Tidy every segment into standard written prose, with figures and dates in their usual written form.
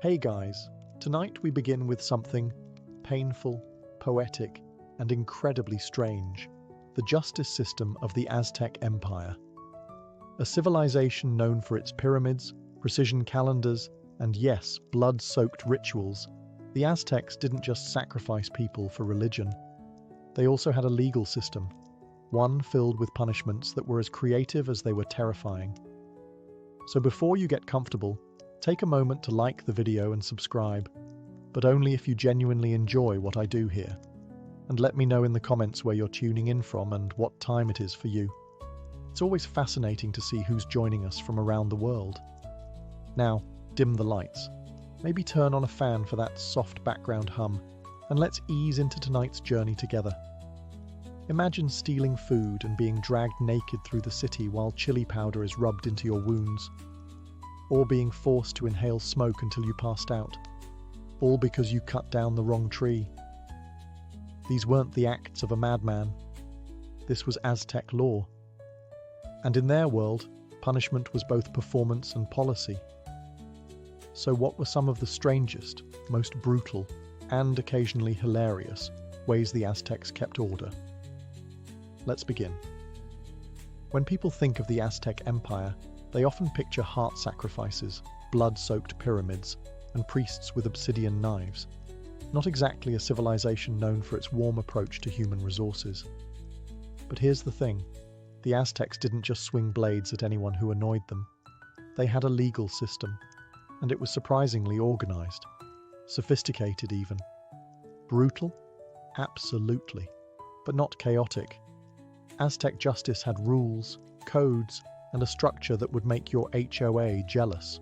Hey guys, tonight we begin with something painful, poetic, and incredibly strange: the justice system of the Aztec Empire. A civilization known for its pyramids, precision calendars, and yes, blood-soaked rituals, the Aztecs didn't just sacrifice people for religion. They also had a legal system, one filled with punishments that were as creative as they were terrifying. So before you get comfortable, take a moment to like the video and subscribe, but only if you genuinely enjoy what I do here. And let me know in the comments where you're tuning in from and what time it is for you. It's always fascinating to see who's joining us from around the world. Now, dim the lights. Maybe turn on a fan for that soft background hum, and let's ease into tonight's journey together. Imagine stealing food and being dragged naked through the city while chili powder is rubbed into your wounds. Or being forced to inhale smoke until you passed out. All because you cut down the wrong tree. These weren't the acts of a madman. This was Aztec law. And in their world, punishment was both performance and policy. So what were some of the strangest, most brutal, and occasionally hilarious ways the Aztecs kept order? Let's begin. When people think of the Aztec Empire, they often picture heart sacrifices, blood-soaked pyramids, and priests with obsidian knives. Not exactly a civilization known for its warm approach to human resources. But here's the thing. The Aztecs didn't just swing blades at anyone who annoyed them. They had a legal system, and it was surprisingly organized. Sophisticated even. Brutal? Absolutely. But not chaotic. Aztec justice had rules, codes, and a structure that would make your HOA jealous.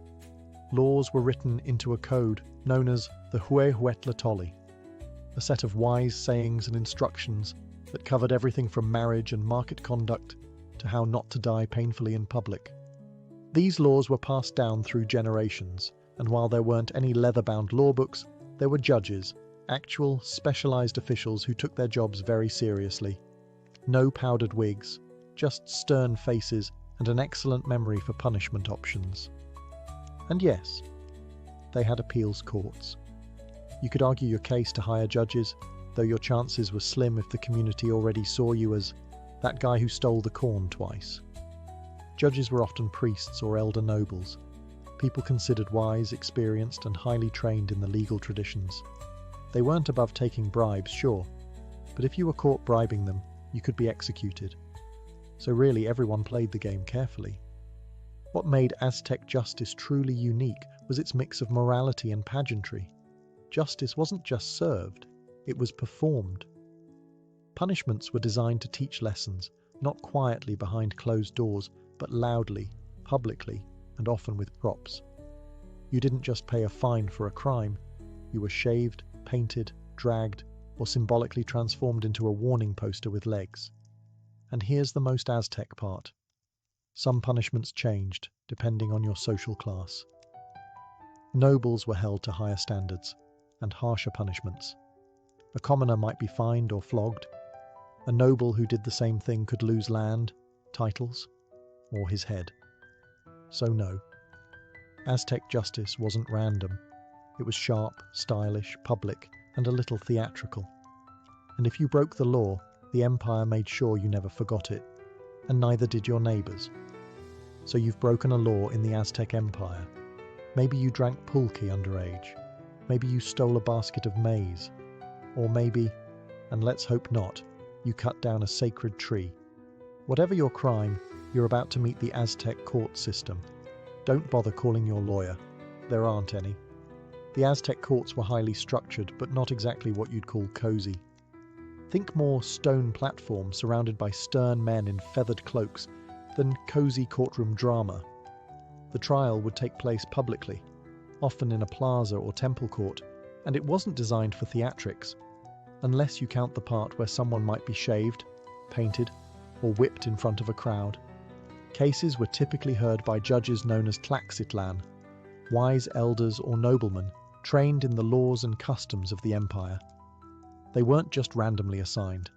Laws were written into a code known as the Huehuetlatolli, a set of wise sayings and instructions that covered everything from marriage and market conduct to how not to die painfully in public. These laws were passed down through generations, and while there weren't any leather-bound law books, there were judges, actual, specialized officials who took their jobs very seriously. No powdered wigs, just stern faces and an excellent memory for punishment options. And yes, they had appeals courts. You could argue your case to higher judges, though your chances were slim if the community already saw you as that guy who stole the corn twice. Judges were often priests or elder nobles, people considered wise, experienced, and highly trained in the legal traditions. They weren't above taking bribes, sure, but if you were caught bribing them, you could be executed. So really everyone played the game carefully. What made Aztec justice truly unique was its mix of morality and pageantry. Justice wasn't just served, it was performed. Punishments were designed to teach lessons, not quietly behind closed doors, but loudly, publicly, and often with props. You didn't just pay a fine for a crime, you were shaved, painted, dragged, or symbolically transformed into a warning poster with legs. And here's the most Aztec part. Some punishments changed, depending on your social class. Nobles were held to higher standards, and harsher punishments. A commoner might be fined or flogged. A noble who did the same thing could lose land, titles, or his head. So no, Aztec justice wasn't random. It was sharp, stylish, public, and a little theatrical. And if you broke the law, the empire made sure you never forgot it, and neither did your neighbors. So you've broken a law in the Aztec Empire. Maybe you drank pulque underage. Maybe you stole a basket of maize. Or maybe, and let's hope not, you cut down a sacred tree. Whatever your crime, you're about to meet the Aztec court system. Don't bother calling your lawyer. There aren't any. The Aztec courts were highly structured, but not exactly what you'd call cozy. Think more stone platforms surrounded by stern men in feathered cloaks than cozy courtroom drama. The trial would take place publicly, often in a plaza or temple court, and it wasn't designed for theatrics, unless you count the part where someone might be shaved, painted, or whipped in front of a crowd. Cases were typically heard by judges known as tlaxitlan, wise elders or noblemen trained in the laws and customs of the empire. They weren't just randomly assigned.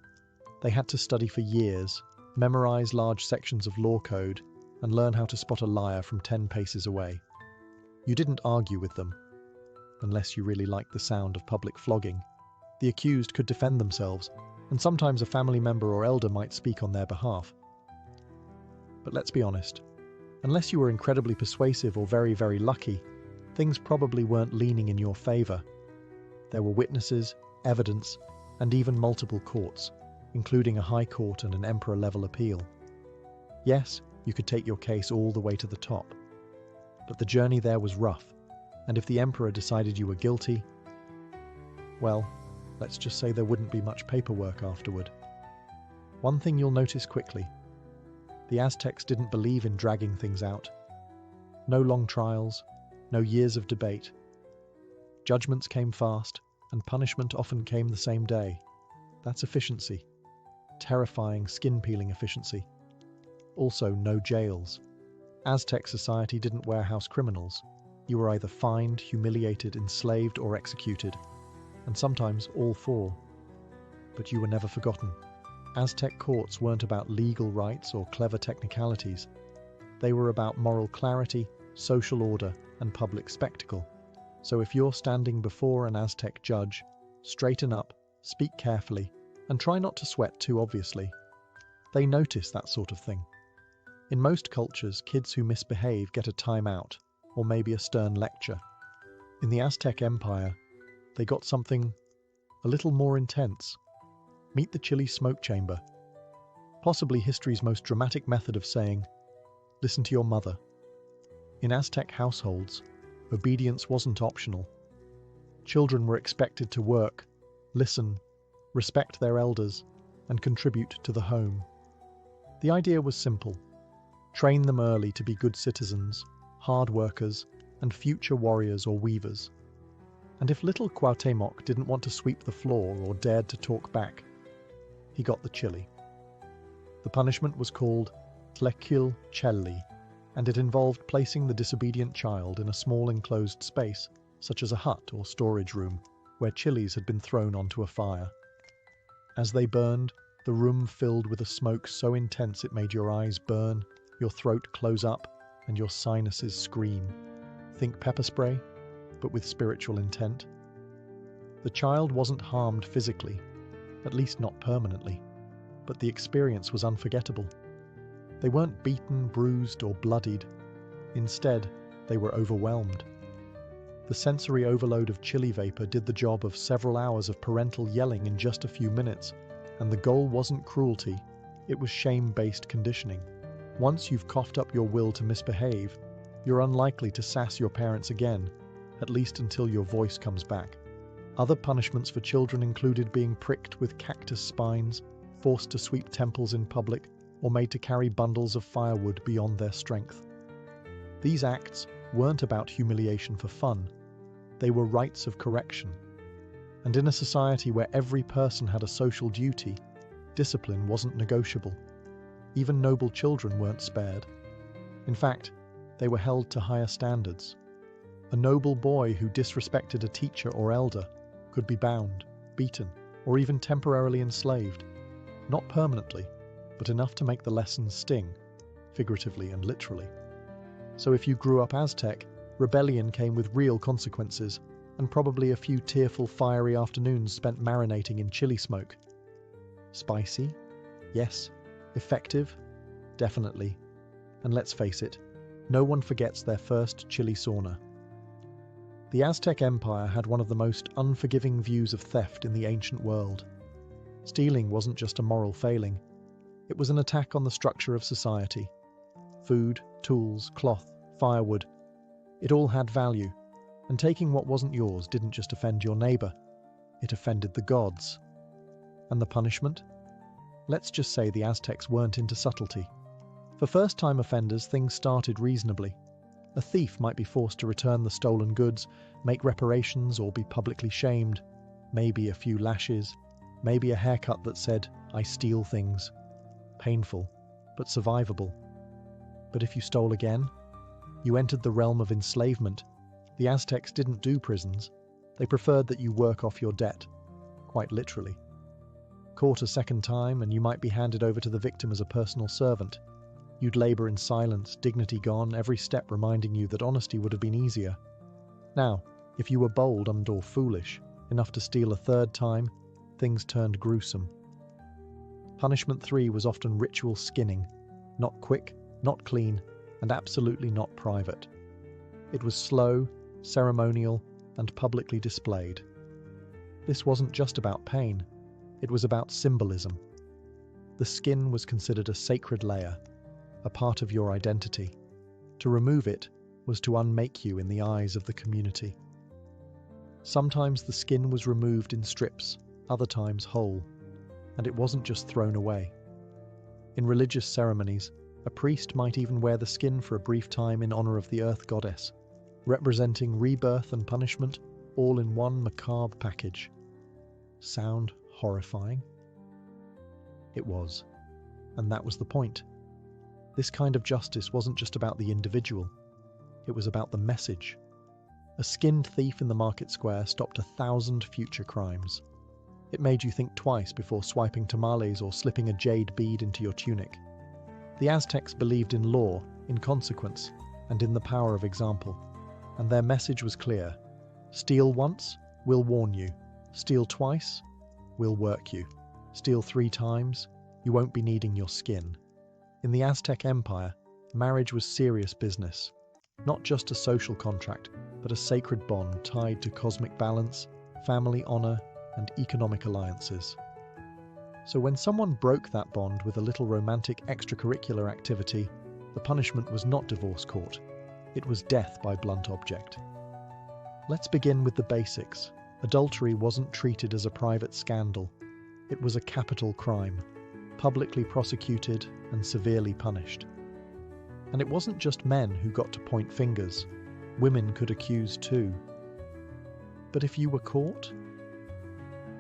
They had to study for years, memorize large sections of law code, and learn how to spot a liar from 10 paces away. You didn't argue with them. unless you really like the sound of public flogging. The accused could defend themselves, and sometimes a family member or elder might speak on their behalf. But let's be honest, unless you were incredibly persuasive or very, very lucky, things probably weren't leaning in your favor. There were witnesses, evidence, and even multiple courts, including a high court and an emperor-level appeal. Yes, you could take your case all the way to the top, but the journey there was rough, and if the emperor decided you were guilty, well, let's just say there wouldn't be much paperwork afterward. One thing you'll notice quickly: the Aztecs didn't believe in dragging things out. No long trials, no years of debate. Judgments came fast, and punishment often came the same day. That's efficiency. Terrifying, skin-peeling efficiency. Also, no jails. Aztec society didn't warehouse criminals. You were either fined, humiliated, enslaved, or executed, and sometimes all four. But you were never forgotten. Aztec courts weren't about legal rights or clever technicalities. They were about moral clarity, social order, and public spectacle. So if you're standing before an Aztec judge, straighten up, speak carefully, and try not to sweat too obviously. They notice that sort of thing. In most cultures, kids who misbehave get a timeout, or maybe a stern lecture. In the Aztec Empire, they got something a little more intense. Meet the chili smoke chamber. Possibly history's most dramatic method of saying, listen to your mother. In Aztec households, obedience wasn't optional. Children were expected to work, listen, respect their elders, and contribute to the home. The idea was simple. Train them early to be good citizens, hard workers, and future warriors or weavers. And if little Cuauhtémoc didn't want to sweep the floor or dared to talk back, he got the chili. The punishment was called tranquil, and it involved placing the disobedient child in a small enclosed space, such as a hut or storage room, where chilies had been thrown onto a fire. As they burned, the room filled with a smoke so intense it made your eyes burn, your throat close up, and your sinuses scream. Think pepper spray, but with spiritual intent. The child wasn't harmed physically, at least not permanently, but the experience was unforgettable. They weren't beaten, bruised, or bloodied. Instead, they were overwhelmed. The sensory overload of chili vapor did the job of several hours of parental yelling in just a few minutes, and the goal wasn't cruelty, it was shame-based conditioning. Once you've coughed up your will to misbehave, you're unlikely to sass your parents again, at least until your voice comes back. Other punishments for children included being pricked with cactus spines, forced to sweep temples in public, or made to carry bundles of firewood beyond their strength. These acts weren't about humiliation for fun. They were rites of correction. And in a society where every person had a social duty, discipline wasn't negotiable. Even noble children weren't spared. In fact, they were held to higher standards. A noble boy who disrespected a teacher or elder could be bound, beaten, or even temporarily enslaved. Not permanently, but enough to make the lessons sting, figuratively and literally. So if you grew up Aztec, rebellion came with real consequences, and probably a few tearful, fiery afternoons spent marinating in chili smoke. Spicy? Yes. Effective? Definitely. And let's face it, no one forgets their first chili sauna. The Aztec Empire had one of the most unforgiving views of theft in the ancient world. Stealing wasn't just a moral failing. It was an attack on the structure of society. Food, tools, cloth, firewood. It all had value, and taking what wasn't yours didn't just offend your neighbor, it offended the gods. And the punishment? Let's just say the Aztecs weren't into subtlety. For first-time offenders, things started reasonably. A thief might be forced to return the stolen goods, make reparations, or be publicly shamed. Maybe a few lashes, maybe a haircut that said, "I steal things." Painful, but survivable. But if you stole again, you entered the realm of enslavement. The Aztecs didn't do prisons. They preferred that you work off your debt, quite literally. Caught a second time, and you might be handed over to the victim as a personal servant. You'd labor in silence, dignity gone, every step reminding you that honesty would have been easier. Now, If you were bold and/or foolish enough to steal a third time, things turned gruesome. Punishment 3 was often ritual skinning, not quick, not clean, and absolutely not private. It was slow, ceremonial, and publicly displayed. This wasn't just about pain, it was about symbolism. The skin was considered a sacred layer, a part of your identity. To remove it was to unmake you in the eyes of the community. Sometimes the skin was removed in strips, other times whole, and it wasn't just thrown away. In religious ceremonies, a priest might even wear the skin for a brief time in honor of the earth goddess, representing rebirth and punishment all in one macabre package. Sound horrifying? It was, and that was the point. This kind of justice wasn't just about the individual, it was about the message. A skinned thief in the market square stopped 1,000 future crimes. It made you think twice before swiping tamales or slipping a jade bead into your tunic. The Aztecs believed in law, in consequence, and in the power of example. And their message was clear. Steal once, we'll warn you. Steal twice, we'll work you. Steal 3 times, you won't be needing your skin. In the Aztec Empire, marriage was serious business. Not just a social contract, but a sacred bond tied to cosmic balance, family honor, and economic alliances. So when someone broke that bond with a little romantic extracurricular activity, the punishment was not divorce court. It was death by blunt object. Let's begin with the basics. Adultery wasn't treated as a private scandal. It was a capital crime, publicly prosecuted and severely punished. And it wasn't just men who got to point fingers. Women could accuse too. But if you were caught?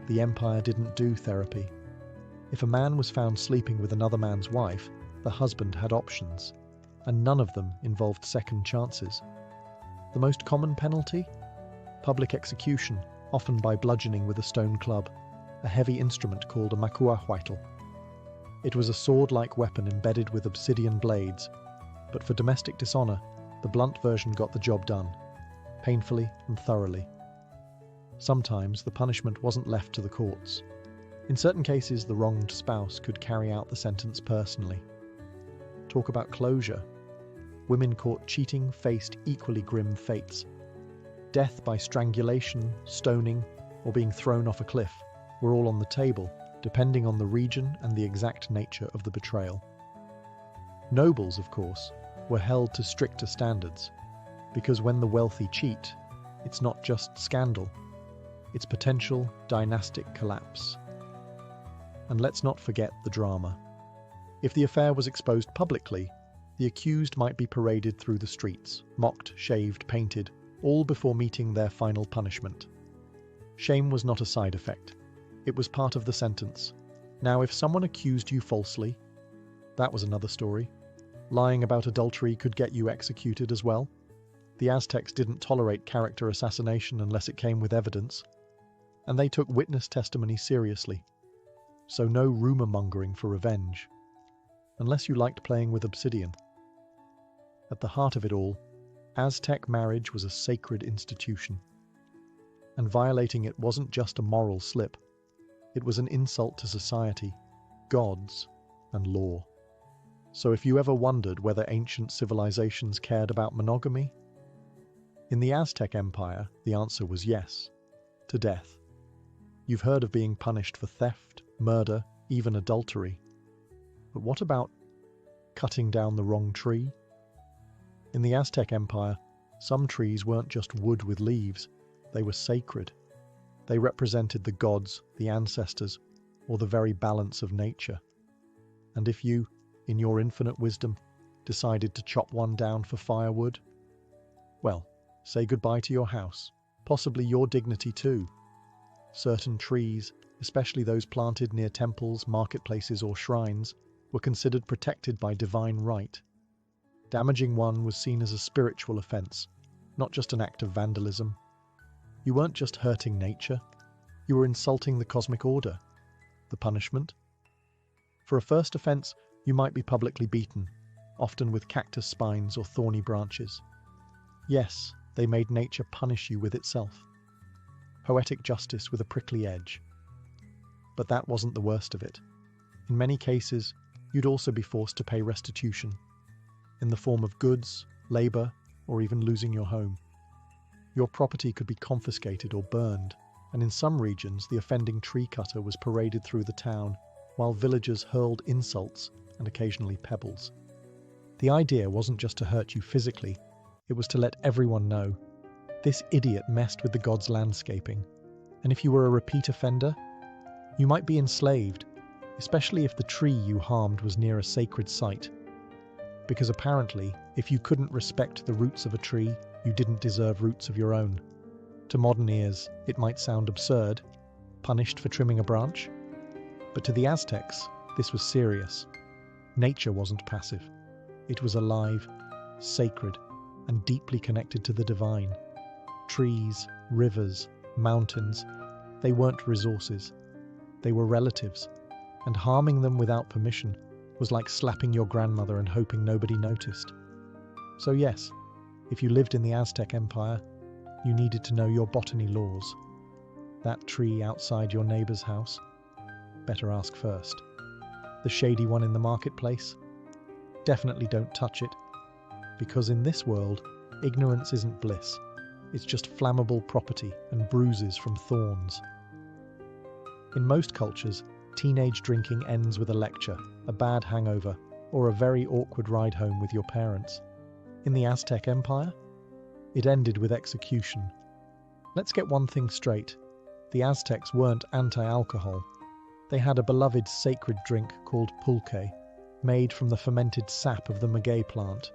The empire didn't do therapy. If a man was found sleeping with another man's wife, the husband had options, and none of them involved second chances. The most common penalty? Public execution, often by bludgeoning with a stone club, a heavy instrument called a makuahuitl. It was a sword-like weapon embedded with obsidian blades, but for domestic dishonor, the blunt version got the job done, painfully and thoroughly. Sometimes the punishment wasn't left to the courts. In certain cases, the wronged spouse could carry out the sentence personally. Talk about closure. Women caught cheating faced equally grim fates. Death by strangulation, stoning, or being thrown off a cliff were all on the table, depending on the region and the exact nature of the betrayal. Nobles, of course, were held to stricter standards, because when the wealthy cheat, it's not just scandal, it's potential dynastic collapse. And let's not forget the drama. If the affair was exposed publicly, the accused might be paraded through the streets, mocked, shaved, painted, all before meeting their final punishment. Shame was not a side effect. It was part of the sentence. Now, if someone accused you falsely, that was another story. Lying about adultery could get you executed as well. The Aztecs didn't tolerate character assassination unless it came with evidence, and they took witness testimony seriously. So no rumor-mongering for revenge, unless you liked playing with obsidian. At the heart of it all, Aztec marriage was a sacred institution, and violating it wasn't just a moral slip. It was an insult to society, gods, and law. So if you ever wondered whether ancient civilizations cared about monogamy, in the Aztec Empire, the answer was yes, to death. You've heard of being punished for theft, murder, even adultery. But what about cutting down the wrong tree? In the Aztec Empire, some trees weren't just wood with leaves, they were sacred. They represented the gods, the ancestors, or the very balance of nature. And if you, in your infinite wisdom, decided to chop one down for firewood, well, say goodbye to your house, possibly your dignity too. Certain trees, especially those planted near temples, marketplaces, or shrines, were considered protected by divine right. Damaging one was seen as a spiritual offense, not just an act of vandalism. You weren't just hurting nature, you were insulting the cosmic order. The punishment? For a first offense, you might be publicly beaten, often with cactus spines or thorny branches. Yes, They made nature punish you with itself. Poetic justice with a prickly edge. But that wasn't the worst of it. In many cases, you'd also be forced to pay restitution, in the form of goods, labor, or even losing your home. Your property could be confiscated or burned, and in some regions the offending tree cutter was paraded through the town, while villagers hurled insults and occasionally pebbles. The idea wasn't just to hurt you physically, it was to let everyone know, this idiot messed with the gods' landscaping, and if you were a repeat offender, you might be enslaved, especially if the tree you harmed was near a sacred site. Because apparently, if you couldn't respect the roots of a tree, you didn't deserve roots of your own. To modern ears, it might sound absurd, punished for trimming a branch. But to the Aztecs, this was serious. Nature wasn't passive. It was alive, sacred, and deeply connected to the divine. Trees, rivers, mountains, they weren't resources. They were relatives, and harming them without permission was like slapping your grandmother and hoping nobody noticed. So yes, if you lived in the Aztec Empire, you needed to know your botany laws. That tree outside your neighbor's house? Better ask first. The shady one in the marketplace? Definitely don't touch it, because in this world, ignorance isn't bliss. It's just flammable property and bruises from thorns. In most cultures, teenage drinking ends with a lecture, a bad hangover, or a very awkward ride home with your parents. In the Aztec Empire, it ended with execution. Let's get one thing straight. The Aztecs weren't anti-alcohol. They had a beloved sacred drink called pulque, made from the fermented sap of the maguey plant.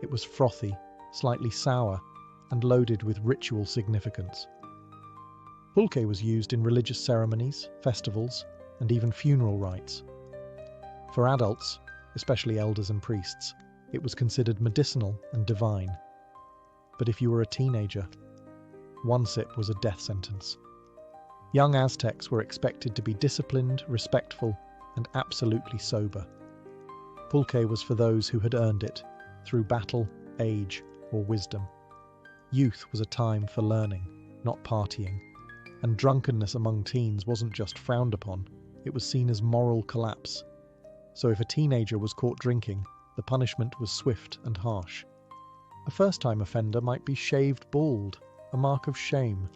It was frothy, slightly sour, and loaded with ritual significance. Pulque was used in religious ceremonies, festivals, and even funeral rites. For adults, especially elders and priests, it was considered medicinal and divine. But if you were a teenager, one sip was a death sentence. Young Aztecs were expected to be disciplined, respectful, and absolutely sober. Pulque was for those who had earned it, through battle, age, or wisdom. Youth was a time for learning, not partying, and drunkenness among teens wasn't just frowned upon, it was seen as moral collapse. So if a teenager was caught drinking, the punishment was swift and harsh. A first-time offender might be shaved bald, a mark of shame.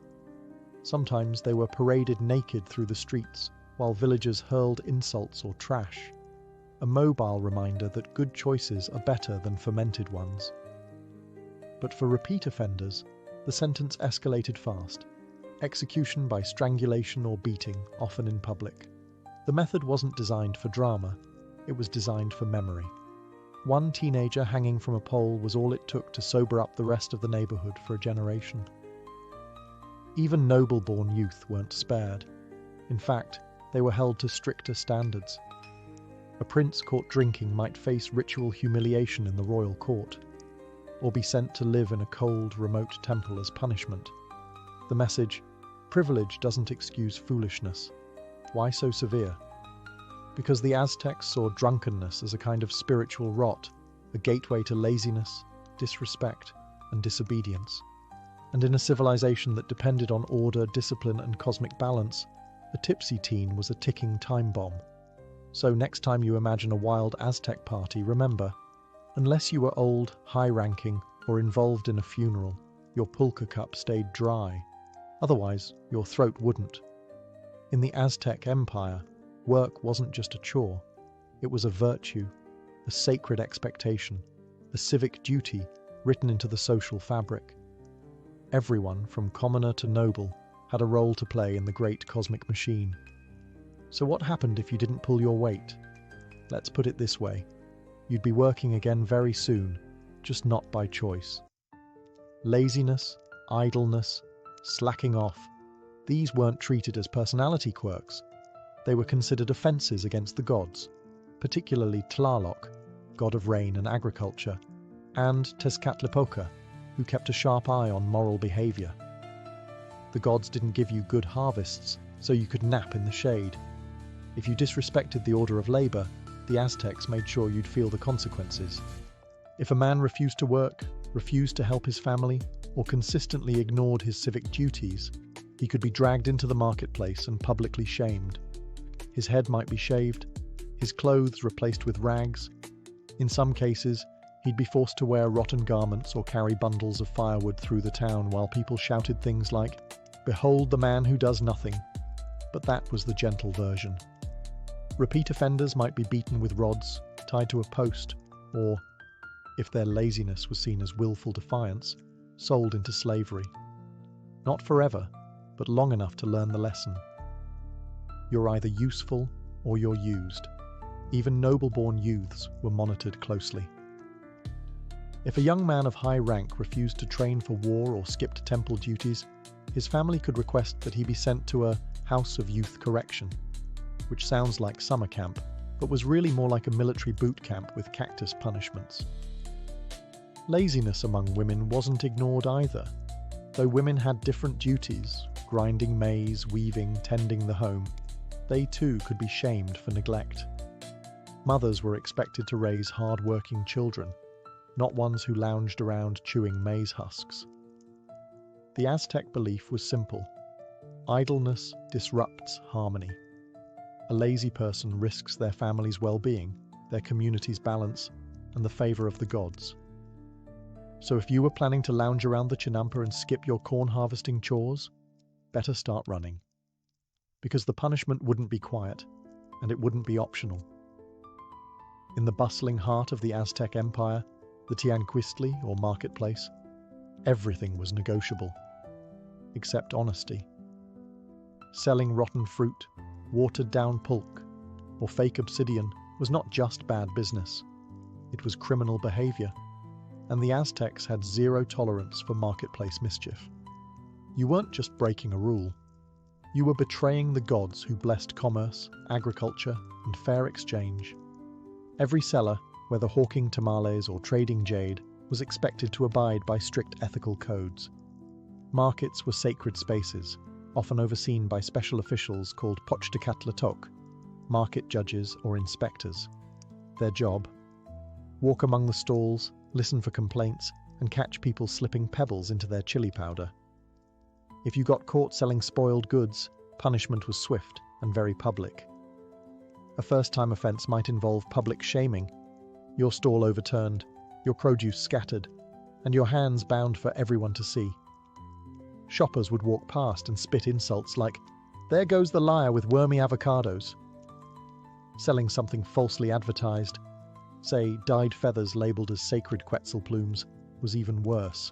Sometimes they were paraded naked through the streets, while villagers hurled insults or trash. A mobile reminder that good choices are better than fermented ones. But for repeat offenders, the sentence escalated fast. Execution by strangulation or beating, often in public. The method wasn't designed for drama, it was designed for memory. One teenager hanging from a pole was all it took to sober up the rest of the neighborhood for a generation. Even noble-born youth weren't spared. In fact, they were held to stricter standards. A prince caught drinking might face ritual humiliation in the royal court, or be sent to live in a cold, remote temple as punishment. The message, privilege doesn't excuse foolishness. Why so severe? Because the Aztecs saw drunkenness as a kind of spiritual rot, a gateway to laziness, disrespect, and disobedience. And in a civilization that depended on order, discipline, and cosmic balance, a tipsy teen was a ticking time bomb. So next time you imagine a wild Aztec party, remember, unless you were old, high-ranking, or involved in a funeral, your pulque cup stayed dry. Otherwise, your throat wouldn't. In the Aztec Empire, work wasn't just a chore. It was a virtue, a sacred expectation, a civic duty written into the social fabric. Everyone, from commoner to noble, had a role to play in the great cosmic machine. So what happened if you didn't pull your weight? Let's put it this way. You'd be working again very soon, just not by choice. Laziness, idleness, slacking off, these weren't treated as personality quirks. They were considered offences against the gods, particularly Tlaloc, god of rain and agriculture, and Tezcatlipoca, who kept a sharp eye on moral behaviour. The gods didn't give you good harvests, so you could nap in the shade. If you disrespected the order of labour, the Aztecs made sure you'd feel the consequences. If a man refused to work, refused to help his family, or consistently ignored his civic duties, he could be dragged into the marketplace and publicly shamed. His head might be shaved, his clothes replaced with rags. In some cases, he'd be forced to wear rotten garments or carry bundles of firewood through the town while people shouted things like, "Behold the man who does nothing." But that was the gentle version. Repeat offenders might be beaten with rods, tied to a post, or, if their laziness was seen as willful defiance, sold into slavery. Not forever, but long enough to learn the lesson. You're either useful or you're used. Even noble-born youths were monitored closely. If a young man of high rank refused to train for war or skipped temple duties, his family could request that he be sent to a house of youth correction, which sounds like summer camp, but was really more like a military boot camp with cactus punishments. Laziness among women wasn't ignored either. Though women had different duties, grinding maize, weaving, tending the home, they too could be shamed for neglect. Mothers were expected to raise hard-working children, not ones who lounged around chewing maize husks. The Aztec belief was simple. Idleness disrupts harmony. A lazy person risks their family's well-being, their community's balance, and the favor of the gods. So if you were planning to lounge around the Chinampa and skip your corn harvesting chores, better start running. Because the punishment wouldn't be quiet, and it wouldn't be optional. In the bustling heart of the Aztec Empire, the Tranquility or marketplace, everything was negotiable, except honesty. Selling rotten fruit, watered-down pulque, or fake obsidian was not just bad business. It was criminal behavior, and the Aztecs had zero tolerance for marketplace mischief. You weren't just breaking a rule. You were betraying the gods who blessed commerce, agriculture, and fair exchange. Every seller, whether hawking tamales or trading jade, was expected to abide by strict ethical codes. Markets were sacred spaces, often overseen by special officials called pochtacatlatok, market judges or inspectors. Their job? Walk among the stalls, listen for complaints, and catch people slipping pebbles into their chili powder. If you got caught selling spoiled goods, punishment was swift and very public. A first-time offence might involve public shaming, your stall overturned, your produce scattered, and your hands bound for everyone to see. Shoppers would walk past and spit insults like, "There goes the liar with wormy avocados." Selling something falsely advertised, say dyed feathers labelled as sacred Quetzal plumes, was even worse.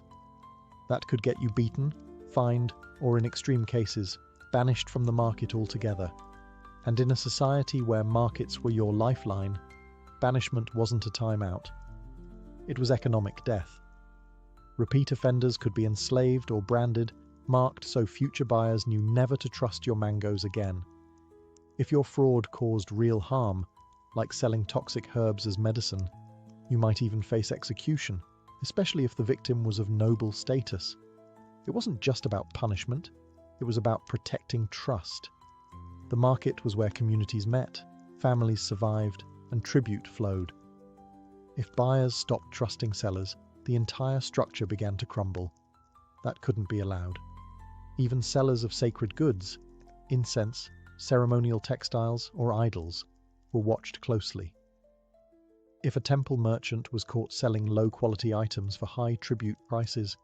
That could get you beaten, fined, or in extreme cases, banished from the market altogether. And in a society where markets were your lifeline, banishment wasn't a timeout. It was economic death. Repeat offenders could be enslaved or branded, marked so future buyers knew never to trust your mangoes again. If your fraud caused real harm, like selling toxic herbs as medicine, you might even face execution, especially if the victim was of noble status. It wasn't just about punishment, it was about protecting trust. The market was where communities met, families survived, and tribute flowed. If buyers stopped trusting sellers, the entire structure began to crumble. That couldn't be allowed. Even sellers of sacred goods, incense, ceremonial textiles, or idols, were watched closely. If a temple merchant was caught selling low-quality items for high tribute prices,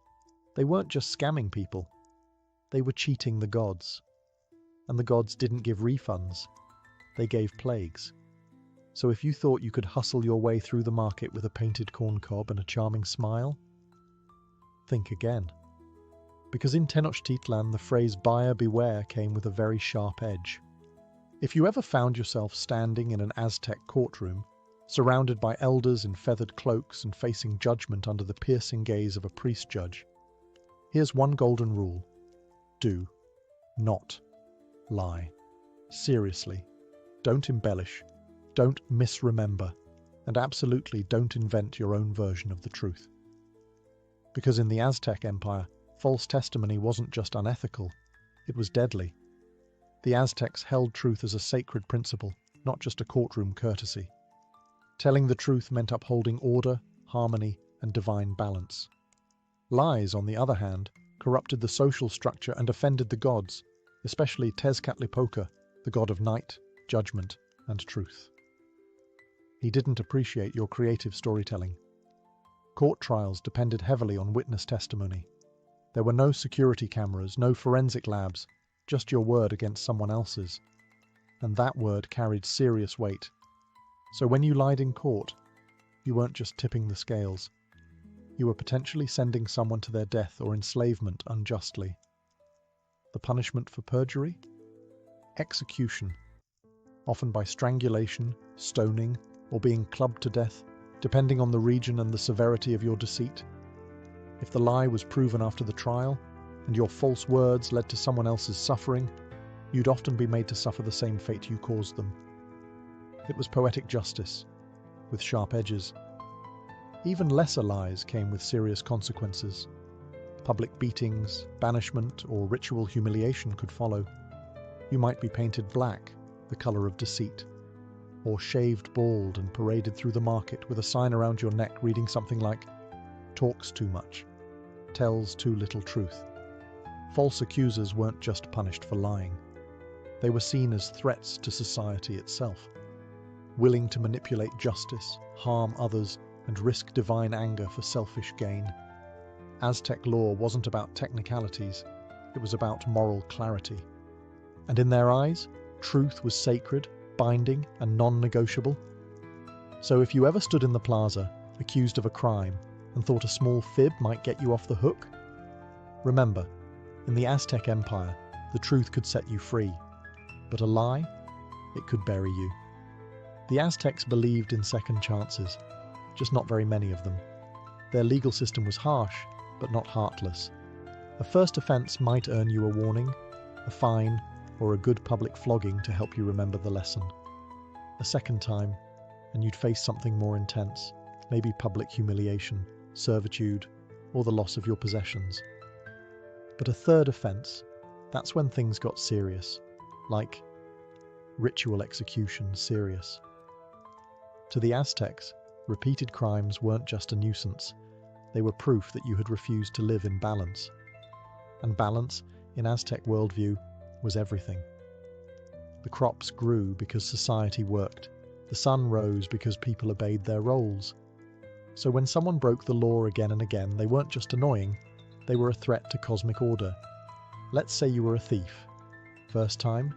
they weren't just scamming people, they were cheating the gods. And the gods didn't give refunds, they gave plagues. So if you thought you could hustle your way through the market with a painted corn cob and a charming smile, think again. Because in Tenochtitlan, the phrase buyer beware came with a very sharp edge. If you ever found yourself standing in an Aztec courtroom, surrounded by elders in feathered cloaks and facing judgment under the piercing gaze of a priest judge, here's one golden rule. Do not lie. Seriously. Don't embellish. Don't misremember. And absolutely don't invent your own version of the truth. Because in the Aztec Empire, false testimony wasn't just unethical, it was deadly. The Aztecs held truth as a sacred principle, not just a courtroom courtesy. Telling the truth meant upholding order, harmony, and divine balance. Lies, on the other hand, corrupted the social structure and offended the gods, especially Tezcatlipoca, the god of night, judgment, and truth. He didn't appreciate your creative storytelling. Court trials depended heavily on witness testimony. There were no security cameras, no forensic labs, just your word against someone else's. And that word carried serious weight. So when you lied in court, you weren't just tipping the scales. You were potentially sending someone to their death or enslavement unjustly. The punishment for perjury? Execution, often by strangulation, stoning, or being clubbed to death, depending on the region and the severity of your deceit. If the lie was proven after the trial, and your false words led to someone else's suffering, you'd often be made to suffer the same fate you caused them. It was poetic justice, with sharp edges. Even lesser lies came with serious consequences. Public beatings, banishment, or ritual humiliation could follow. You might be painted black, the colour of deceit, or shaved bald and paraded through the market with a sign around your neck reading something like, "Talks too much, tells too little truth." False accusers weren't just punished for lying. They were seen as threats to society itself, willing to manipulate justice, harm others, and risk divine anger for selfish gain. Aztec law wasn't about technicalities, it was about moral clarity. And in their eyes, truth was sacred, binding, and non-negotiable. So if you ever stood in the plaza, accused of a crime, and thought a small fib might get you off the hook, remember, in the Aztec Empire, the truth could set you free, but a lie, it could bury you. The Aztecs believed in second chances, just not very many of them. Their legal system was harsh, but not heartless. A first offence might earn you a warning, a fine, or a good public flogging to help you remember the lesson. A second time, and you'd face something more intense, maybe public humiliation, servitude, or the loss of your possessions. But a third offence, that's when things got serious, like ritual execution serious. To the Aztecs, repeated crimes weren't just a nuisance, they were proof that you had refused to live in balance. And balance, in Aztec worldview, was everything. The crops grew because society worked. The sun rose because people obeyed their roles. So when someone broke the law again and again, they weren't just annoying, they were a threat to cosmic order. Let's say you were a thief. First time,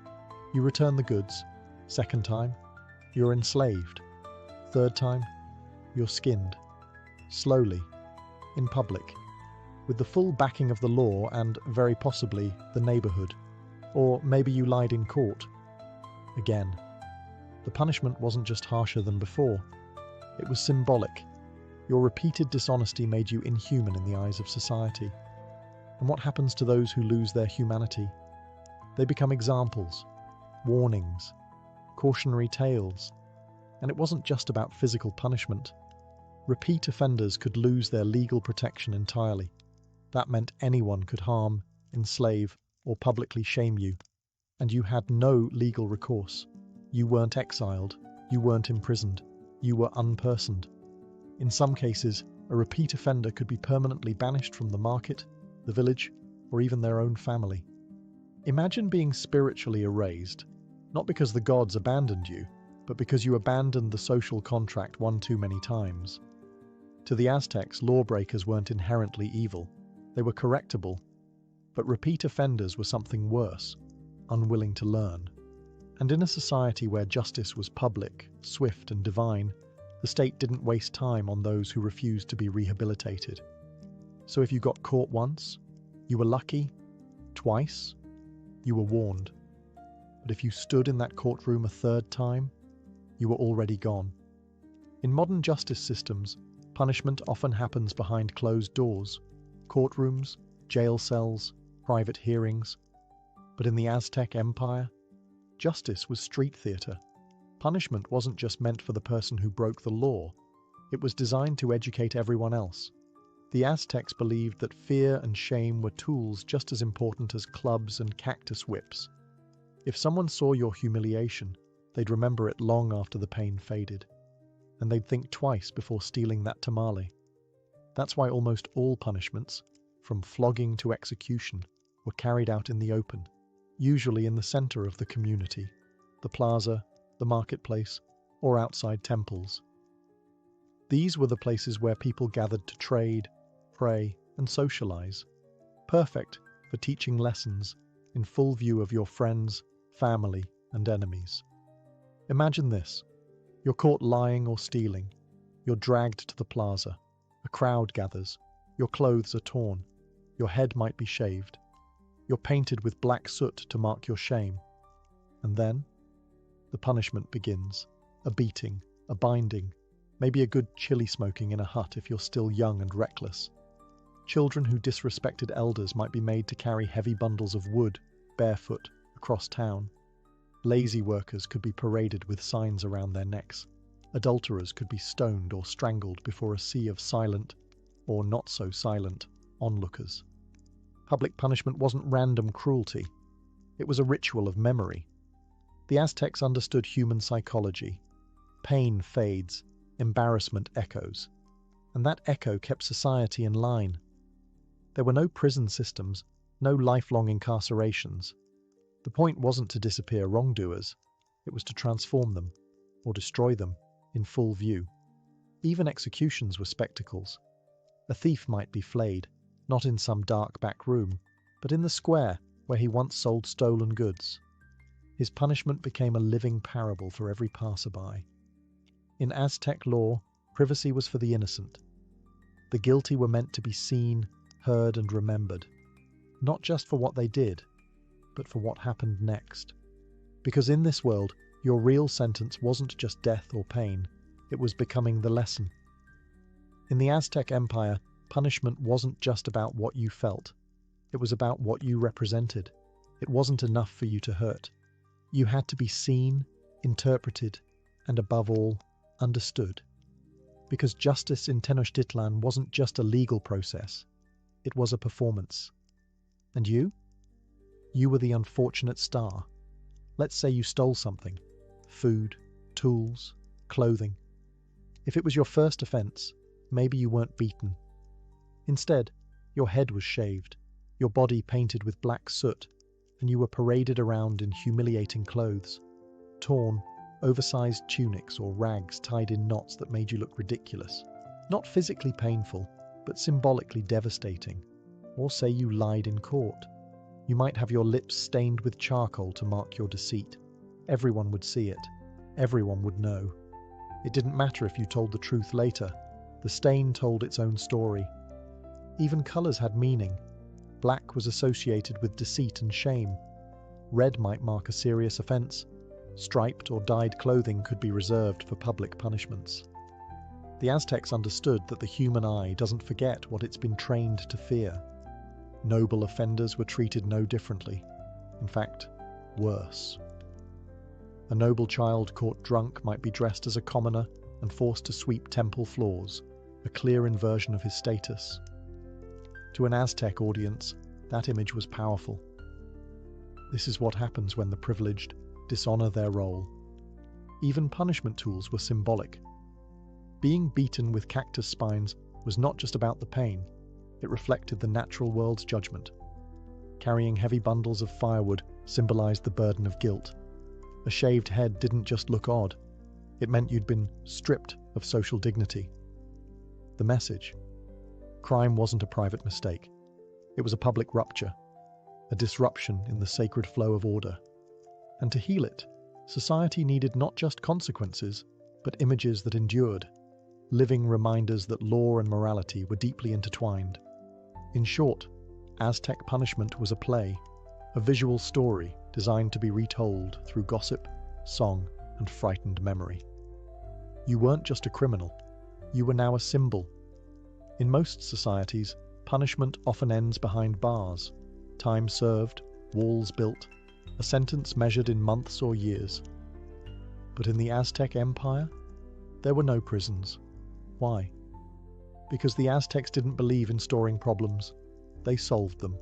you return the goods. Second time, you're enslaved. Third time, you're skinned. Slowly, in public, with the full backing of the law and, very possibly, the neighbourhood. Or maybe you lied in court. Again. The punishment wasn't just harsher than before. It was symbolic. Your repeated dishonesty made you inhuman in the eyes of society. And what happens to those who lose their humanity? They become examples, warnings, cautionary tales. And it wasn't just about physical punishment. Repeat offenders could lose their legal protection entirely. That meant anyone could harm, enslave, or publicly shame you. And you had no legal recourse. You weren't exiled. You weren't imprisoned. You were unpersoned. In some cases, a repeat offender could be permanently banished from the market, the village, or even their own family. Imagine being spiritually erased, not because the gods abandoned you, but because you abandoned the social contract one too many times. To the Aztecs, lawbreakers weren't inherently evil. They were correctable. But repeat offenders were something worse, unwilling to learn. And in a society where justice was public, swift, and divine, the state didn't waste time on those who refused to be rehabilitated. So if you got caught once, you were lucky. Twice, you were warned. But if you stood in that courtroom a third time, you were already gone. In modern justice systems, punishment often happens behind closed doors, courtrooms, jail cells, private hearings. But in the Aztec Empire, justice was street theatre. Punishment wasn't just meant for the person who broke the law. It was designed to educate everyone else. The Aztecs believed that fear and shame were tools just as important as clubs and cactus whips. If someone saw your humiliation, they'd remember it long after the pain faded. And they'd think twice before stealing that tamale. That's why almost all punishments, from flogging to execution, were carried out in the open, usually in the center of the community, the plaza, the marketplace, or outside temples. These were the places where people gathered to trade, pray, and socialize, perfect for teaching lessons in full view of your friends, family, and enemies. Imagine this. You're caught lying or stealing. You're dragged to the plaza. A crowd gathers. Your clothes are torn. Your head might be shaved. You're painted with black soot to mark your shame. And then, the punishment begins. A beating, a binding, maybe a good chili smoking in a hut if you're still young and reckless. Children who disrespected elders might be made to carry heavy bundles of wood, barefoot, across town. Lazy workers could be paraded with signs around their necks. Adulterers could be stoned or strangled before a sea of silent, or not so silent, onlookers. Public punishment wasn't random cruelty. It was a ritual of memory. The Aztecs understood human psychology. Pain fades, embarrassment echoes, and that echo kept society in line. There were no prison systems, no lifelong incarcerations. The point wasn't to disappear wrongdoers, it was to transform them, or destroy them, in full view. Even executions were spectacles. A thief might be flayed, not in some dark back room, but in the square where he once sold stolen goods. His punishment became a living parable for every passerby. In Aztec law, privacy was for the innocent. The guilty were meant to be seen, heard, and remembered, not just for what they did, but for what happened next. Because in this world, your real sentence wasn't just death or pain, it was becoming the lesson. In the Aztec Empire, punishment wasn't just about what you felt, it was about what you represented. It wasn't enough for you to hurt. You had to be seen, interpreted, and above all, understood. Because justice in Tenochtitlan wasn't just a legal process, it was a performance. And you? You were the unfortunate star. Let's say you stole something. Food, tools, clothing. If it was your first offense, maybe you weren't beaten. Instead, your head was shaved, your body painted with black soot, and you were paraded around in humiliating clothes. Torn, oversized tunics or rags tied in knots that made you look ridiculous. Not physically painful, but symbolically devastating. Or say you lied in court. You might have your lips stained with charcoal to mark your deceit. Everyone would see it. Everyone would know. It didn't matter if you told the truth later. The stain told its own story. Even colours had meaning. Black was associated with deceit and shame. Red might mark a serious offence. Striped or dyed clothing could be reserved for public punishments. The Aztecs understood that the human eye doesn't forget what it's been trained to fear. Noble offenders were treated no differently. In fact, worse. A noble child caught drunk might be dressed as a commoner and forced to sweep temple floors, a clear inversion of his status. To an Aztec audience, that image was powerful. This is what happens when the privileged dishonor their role. Even punishment tools were symbolic. Being beaten with cactus spines was not just about the pain, it reflected the natural world's judgment. Carrying heavy bundles of firewood symbolized the burden of guilt. A shaved head didn't just look odd, it meant you'd been stripped of social dignity. The message: crime wasn't a private mistake. It was a public rupture, a disruption in the sacred flow of order. And to heal it, society needed not just consequences, but images that endured, living reminders that law and morality were deeply intertwined. In short, Aztec punishment was a play, a visual story designed to be retold through gossip, song, and frightened memory. You weren't just a criminal, you were now a symbol. In most societies, punishment often ends behind bars, time served, walls built, a sentence measured in months or years. But in the Aztec Empire, there were no prisons. Why? Because the Aztecs didn't believe in storing problems. They solved them.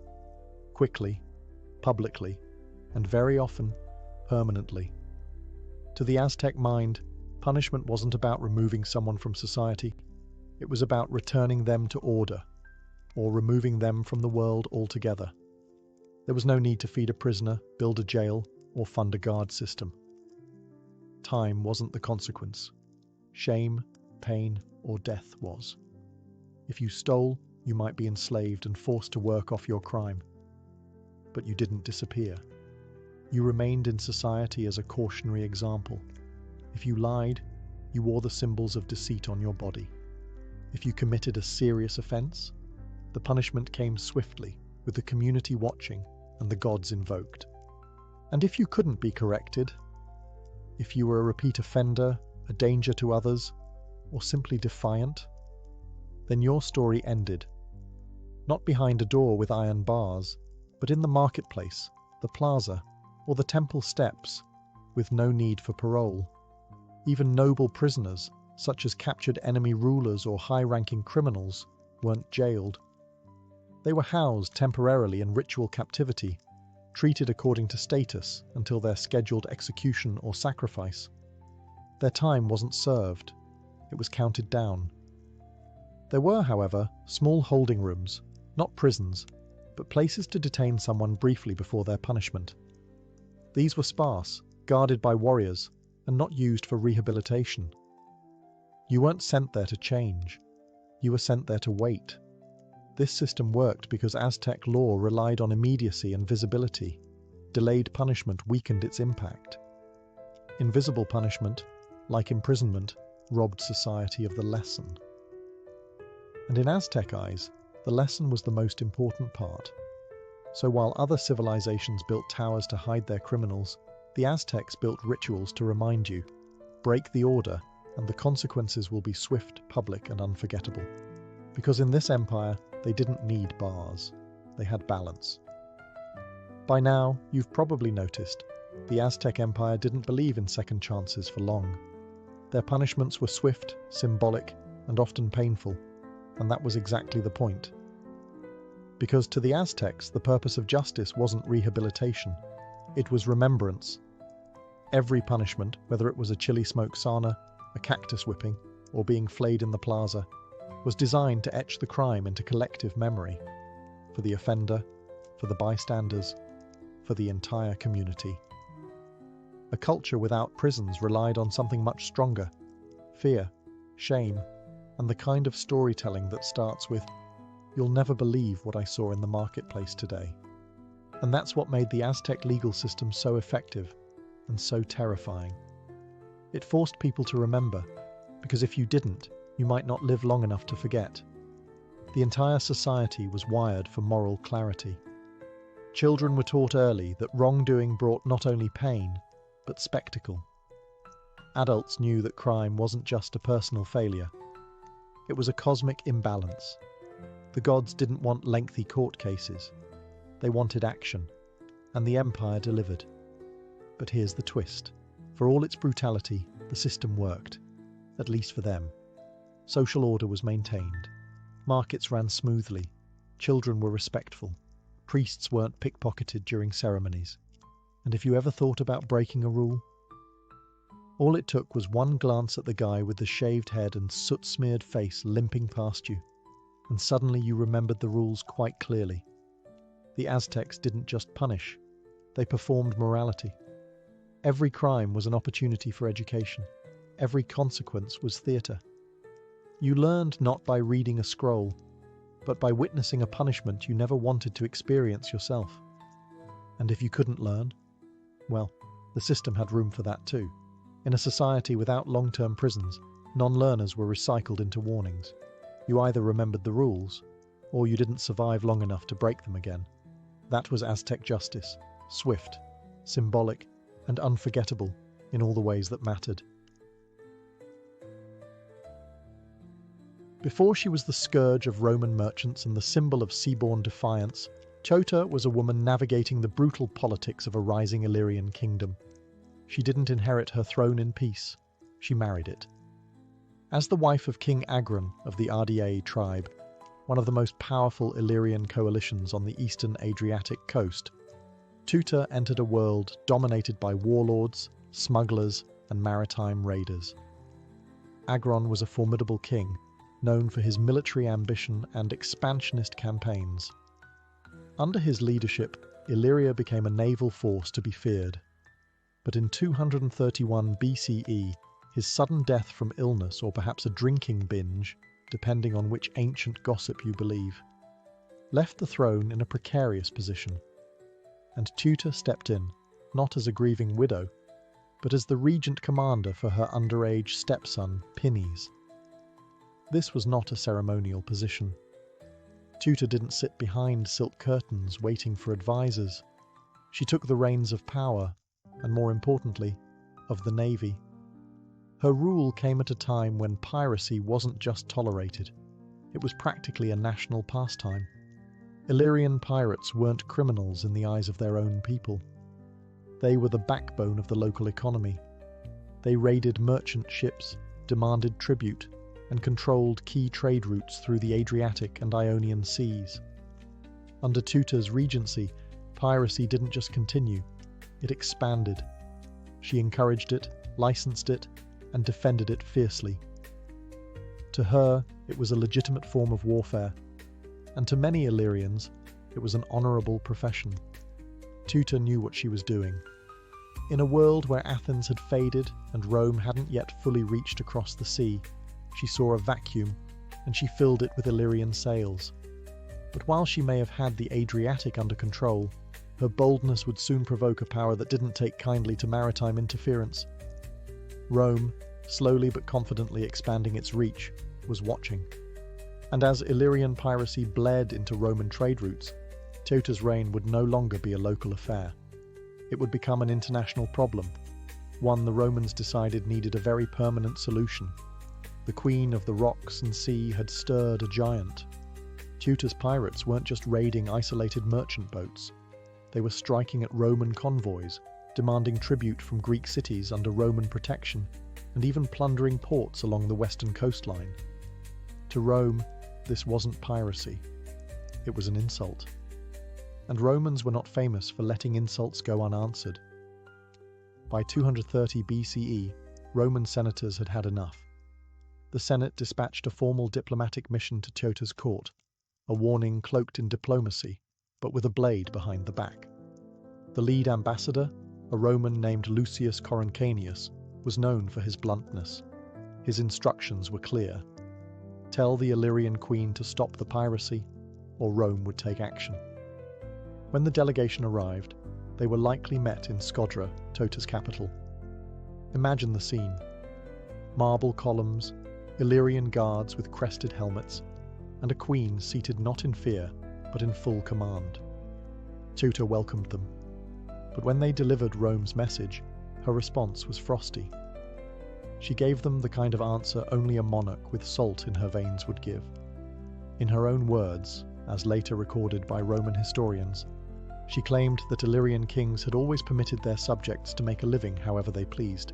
Quickly, publicly, and very often, permanently. To the Aztec mind, punishment wasn't about removing someone from society. It was about returning them to order, or removing them from the world altogether. There was no need to feed a prisoner, build a jail, or fund a guard system. Time wasn't the consequence. Shame, pain, or death was. If you stole, you might be enslaved and forced to work off your crime. But you didn't disappear. You remained in society as a cautionary example. If you lied, you wore the symbols of deceit on your body. If you committed a serious offense, the punishment came swiftly, with the community watching and the gods invoked. And if you couldn't be corrected, if you were a repeat offender, a danger to others, or simply defiant, then your story ended. Not behind a door with iron bars, but in the marketplace, the plaza, or the temple steps, with no need for parole. Even noble prisoners, such as captured enemy rulers or high-ranking criminals, weren't jailed. They were housed temporarily in ritual captivity, treated according to status until their scheduled execution or sacrifice. Their time wasn't served, it was counted down. There were, however, small holding rooms, not prisons, but places to detain someone briefly before their punishment. These were sparse, guarded by warriors, and not used for rehabilitation. You weren't sent there to change, you were sent there to wait. This system worked because Aztec law relied on immediacy and visibility. Delayed punishment weakened its impact. Invisible punishment, like imprisonment, robbed society of the lesson. And in Aztec eyes, the lesson was the most important part. So while other civilizations built towers to hide their criminals, the Aztecs built rituals to remind you, break the order, and the consequences will be swift, public, and unforgettable. Because in this empire, they didn't need bars. They had balance. By now, you've probably noticed, the Aztec Empire didn't believe in second chances for long. Their punishments were swift, symbolic, and often painful, and that was exactly the point. Because to the Aztecs, the purpose of justice wasn't rehabilitation, it was remembrance. Every punishment, whether it was a chili smoke sauna, a cactus whipping, or being flayed in the plaza, was designed to etch the crime into collective memory, for the offender, for the bystanders, for the entire community. A culture without prisons relied on something much stronger: fear, shame, and the kind of storytelling that starts with, "You'll never believe what I saw in the marketplace today." And that's what made the Aztec legal system so effective and so terrifying. It forced people to remember, because if you didn't, you might not live long enough to forget. The entire society was wired for moral clarity. Children were taught early that wrongdoing brought not only pain, but spectacle. Adults knew that crime wasn't just a personal failure. It was a cosmic imbalance. The gods didn't want lengthy court cases. They wanted action, and the Empire delivered. But here's the twist. For all its brutality, the system worked, at least for them. Social order was maintained. Markets ran smoothly. Children were respectful. Priests weren't pickpocketed during ceremonies. And if you ever thought about breaking a rule, all it took was one glance at the guy with the shaved head and soot-smeared face limping past you, and suddenly you remembered the rules quite clearly. The Aztecs didn't just punish, they performed morality. Every crime was an opportunity for education. Every consequence was theatre. You learned not by reading a scroll, but by witnessing a punishment you never wanted to experience yourself. And if you couldn't learn, well, the system had room for that too. In a society without long-term prisons, non-learners were recycled into warnings. You either remembered the rules, or you didn't survive long enough to break them again. That was Aztec justice, swift, symbolic, and unforgettable in all the ways that mattered. Before she was the scourge of Roman merchants and the symbol of seaborne defiance, Chota was a woman navigating the brutal politics of a rising Illyrian kingdom. She didn't inherit her throne in peace, she married it. As the wife of King Agron of the RDA tribe, one of the most powerful Illyrian coalitions on the eastern Adriatic coast, Tuta entered a world dominated by warlords, smugglers, and maritime raiders. Agron was a formidable king, known for his military ambition and expansionist campaigns. Under his leadership, Illyria became a naval force to be feared. But in 231 BCE, his sudden death from illness or perhaps a drinking binge, depending on which ancient gossip you believe, left the throne in a precarious position. And Tutor stepped in, not as a grieving widow, but as the regent commander for her underage stepson, Pinnes. This was not a ceremonial position. Tutor didn't sit behind silk curtains waiting for advisors. She took the reins of power, and more importantly, of the navy. Her rule came at a time when piracy wasn't just tolerated, it was practically a national pastime. Illyrian pirates weren't criminals in the eyes of their own people. They were the backbone of the local economy. They raided merchant ships, demanded tribute, and controlled key trade routes through the Adriatic and Ionian seas. Under Tutor's regency, piracy didn't just continue, it expanded. She encouraged it, licensed it, and defended it fiercely. To her, it was a legitimate form of warfare, and to many Illyrians, it was an honourable profession. Tutor knew what she was doing. In a world where Athens had faded and Rome hadn't yet fully reached across the sea, she saw a vacuum, and she filled it with Illyrian sails. But while she may have had the Adriatic under control, her boldness would soon provoke a power that didn't take kindly to maritime interference. Rome, slowly but confidently expanding its reach, was watching. And as Illyrian piracy bled into Roman trade routes, Tutor's reign would no longer be a local affair. It would become an international problem, one the Romans decided needed a very permanent solution. The Queen of the Rocks and Sea had stirred a giant. Tutor's pirates weren't just raiding isolated merchant boats. They were striking at Roman convoys, demanding tribute from Greek cities under Roman protection, and even plundering ports along the western coastline. To Rome, this wasn't piracy. It was an insult. And Romans were not famous for letting insults go unanswered. By 230 BCE, Roman senators had had enough. The Senate dispatched a formal diplomatic mission to Tutor's court, a warning cloaked in diplomacy, but with a blade behind the back. The lead ambassador, a Roman named Lucius Coruncanius, was known for his bluntness. His instructions were clear. Tell the Illyrian queen to stop the piracy, or Rome would take action. When the delegation arrived, they were likely met in Scodra, Tutor's capital. Imagine the scene. Marble columns, Illyrian guards with crested helmets, and a queen seated not in fear, but in full command. Tutor welcomed them. But when they delivered Rome's message, her response was frosty. She gave them the kind of answer only a monarch with salt in her veins would give. In her own words, as later recorded by Roman historians, she claimed that Illyrian kings had always permitted their subjects to make a living however they pleased,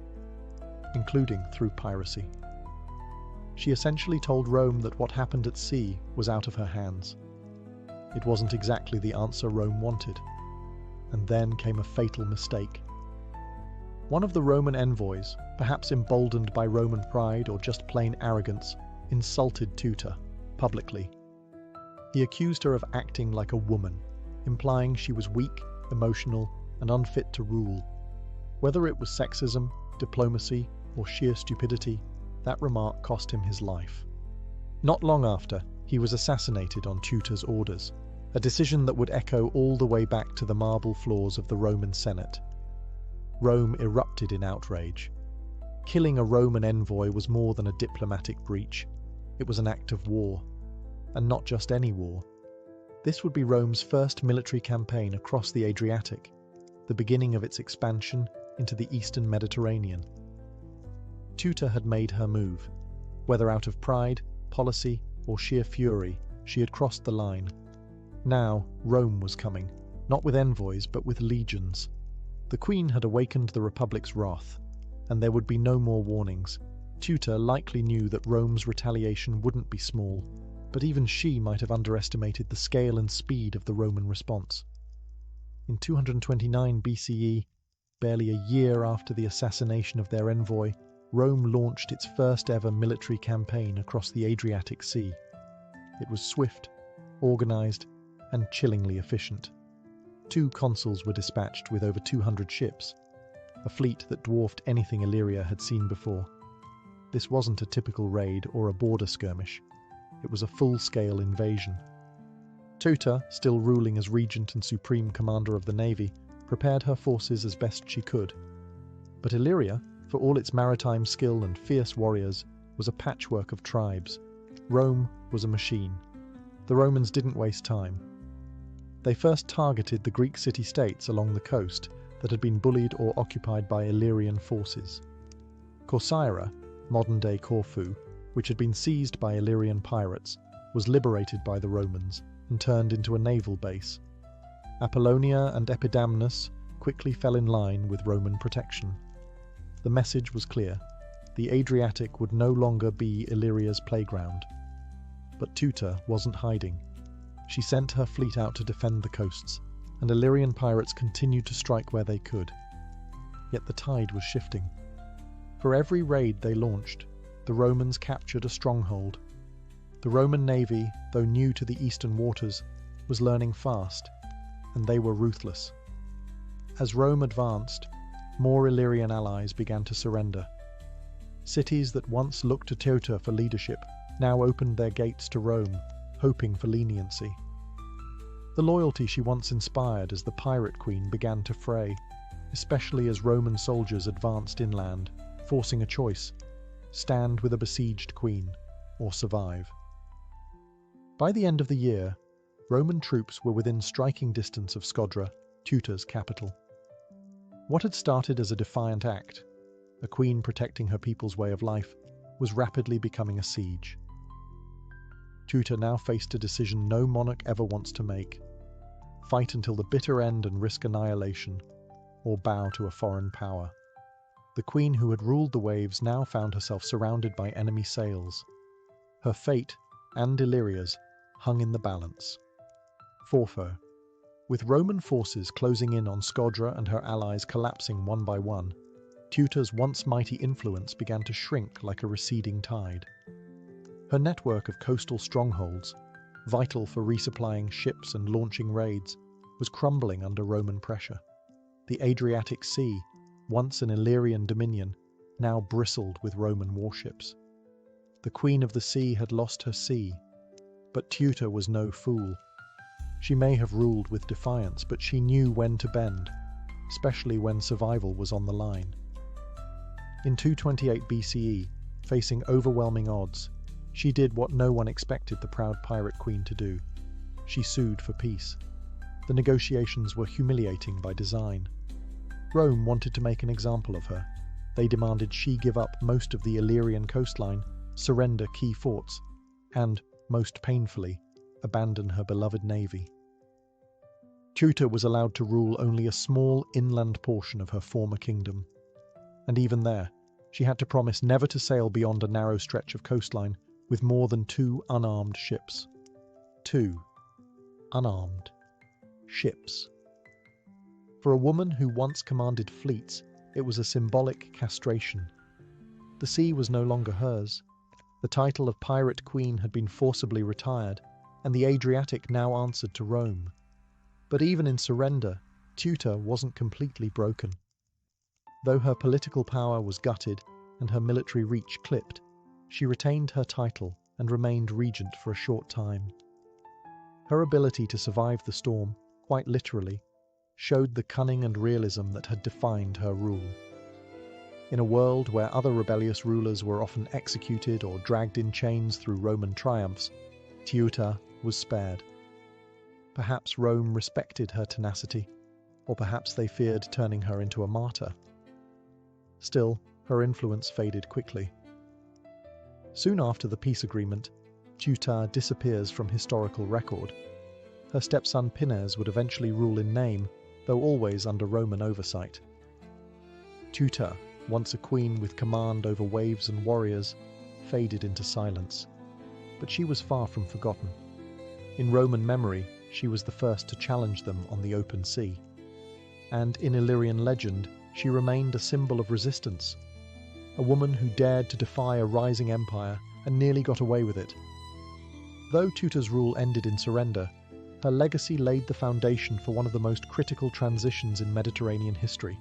including through piracy. She essentially told Rome that what happened at sea was out of her hands. It wasn't exactly the answer Rome wanted. And then came a fatal mistake. One of the Roman envoys, perhaps emboldened by Roman pride or just plain arrogance, insulted Tutor, publicly. He accused her of acting like a woman, implying she was weak, emotional, and unfit to rule. Whether it was sexism, diplomacy, or sheer stupidity, that remark cost him his life. Not long after, he was assassinated on Tutor's orders, a decision that would echo all the way back to the marble floors of the Roman Senate. Rome erupted in outrage. Killing a Roman envoy was more than a diplomatic breach. It was an act of war. And not just any war. This would be Rome's first military campaign across the Adriatic, the beginning of its expansion into the eastern Mediterranean. Tutor had made her move. Whether out of pride, policy, or sheer fury, she had crossed the line. Now, Rome was coming, not with envoys, but with legions. The Queen had awakened the Republic's wrath, and there would be no more warnings. Tutor likely knew that Rome's retaliation wouldn't be small, but even she might have underestimated the scale and speed of the Roman response. In 229 BCE, barely a year after the assassination of their envoy, Rome launched its first ever military campaign across the Adriatic Sea. It was swift, organized, and chillingly efficient. 2 consuls were dispatched with over 200 ships, a fleet that dwarfed anything Illyria had seen before. This wasn't a typical raid or a border skirmish. It was a full-scale invasion. Tutor, still ruling as regent and supreme commander of the navy, prepared her forces as best she could. But Illyria, for all its maritime skill and fierce warriors, was a patchwork of tribes. Rome was a machine. The Romans didn't waste time. They first targeted the Greek city-states along the coast that had been bullied or occupied by Illyrian forces. Corcyra, modern-day Corfu, which had been seized by Illyrian pirates, was liberated by the Romans and turned into a naval base. Apollonia and Epidamnus quickly fell in line with Roman protection. The message was clear. The Adriatic would no longer be Illyria's playground. But Tutor wasn't hiding. She sent her fleet out to defend the coasts, and Illyrian pirates continued to strike where they could. Yet the tide was shifting. For every raid they launched, the Romans captured a stronghold. The Roman navy, though new to the eastern waters, was learning fast, and they were ruthless. As Rome advanced, more Illyrian allies began to surrender. Cities that once looked to Tutor for leadership now opened their gates to Rome, hoping for leniency. The loyalty she once inspired as the pirate queen began to fray, especially as Roman soldiers advanced inland, forcing a choice: stand with a besieged queen, or survive. By the end of the year, Roman troops were within striking distance of Scodra, Tutor's capital. What had started as a defiant act, a queen protecting her people's way of life, was rapidly becoming a siege. Tutor now faced a decision no monarch ever wants to make: fight until the bitter end and risk annihilation, or bow to a foreign power. The queen who had ruled the waves now found herself surrounded by enemy sails. Her fate, and Illyria's, hung in the balance. 4. With Roman forces closing in on Scodra and her allies collapsing one by one, Tutor's once mighty influence began to shrink like a receding tide. Her network of coastal strongholds, vital for resupplying ships and launching raids, was crumbling under Roman pressure. The Adriatic Sea, once an Illyrian dominion, now bristled with Roman warships. The Queen of the Sea had lost her sea, but Tutor was no fool. She may have ruled with defiance, but she knew when to bend, especially when survival was on the line. In 228 BCE, facing overwhelming odds, she did what no one expected the proud pirate queen to do. She sued for peace. The negotiations were humiliating by design. Rome wanted to make an example of her. They demanded she give up most of the Illyrian coastline, surrender key forts, and, most painfully, abandon her beloved navy. Tutor was allowed to rule only a small inland portion of her former kingdom. And even there, she had to promise never to sail beyond a narrow stretch of coastline with more than 2 unarmed ships. 2 unarmed ships. For a woman who once commanded fleets, it was a symbolic castration. The sea was no longer hers. The title of Pirate Queen had been forcibly retired, and the Adriatic now answered to Rome. But even in surrender, Tutor wasn't completely broken. Though her political power was gutted and her military reach clipped, she retained her title and remained regent for a short time. Her ability to survive the storm, quite literally, showed the cunning and realism that had defined her rule. In a world where other rebellious rulers were often executed or dragged in chains through Roman triumphs, Tutor was spared. Perhaps Rome respected her tenacity, or perhaps they feared turning her into a martyr. Still, her influence faded quickly. Soon after the peace agreement, Tutor disappears from historical record. Her stepson Pinnes would eventually rule in name, though always under Roman oversight. Tutor, once a queen with command over waves and warriors, faded into silence. But she was far from forgotten. In Roman memory, she was the first to challenge them on the open sea. And in Illyrian legend, she remained a symbol of resistance. a woman who dared to defy a rising empire and nearly got away with it. Though Teuto's rule ended in surrender, her legacy laid the foundation for one of the most critical transitions in Mediterranean history: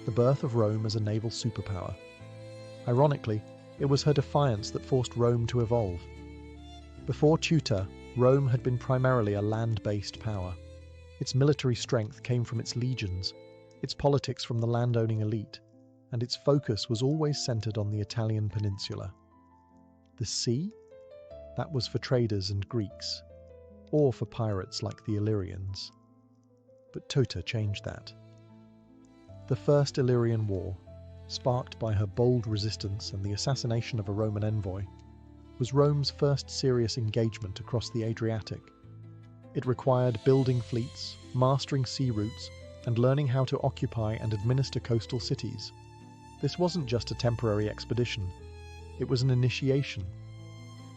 the birth of Rome as a naval superpower. Ironically, it was her defiance that forced Rome to evolve. Before Teuta, Rome had been primarily a land-based power. Its military strength came from its legions, its politics from the landowning elite, and its focus was always centered on the Italian peninsula. The sea? That was for traders and Greeks, or for pirates like the Illyrians. But Teuta changed that. The First Illyrian War, sparked by her bold resistance and the assassination of a Roman envoy, was Rome's first serious engagement across the Adriatic. It required building fleets, mastering sea routes, and learning how to occupy and administer coastal cities. This wasn't just a temporary expedition, it was an initiation.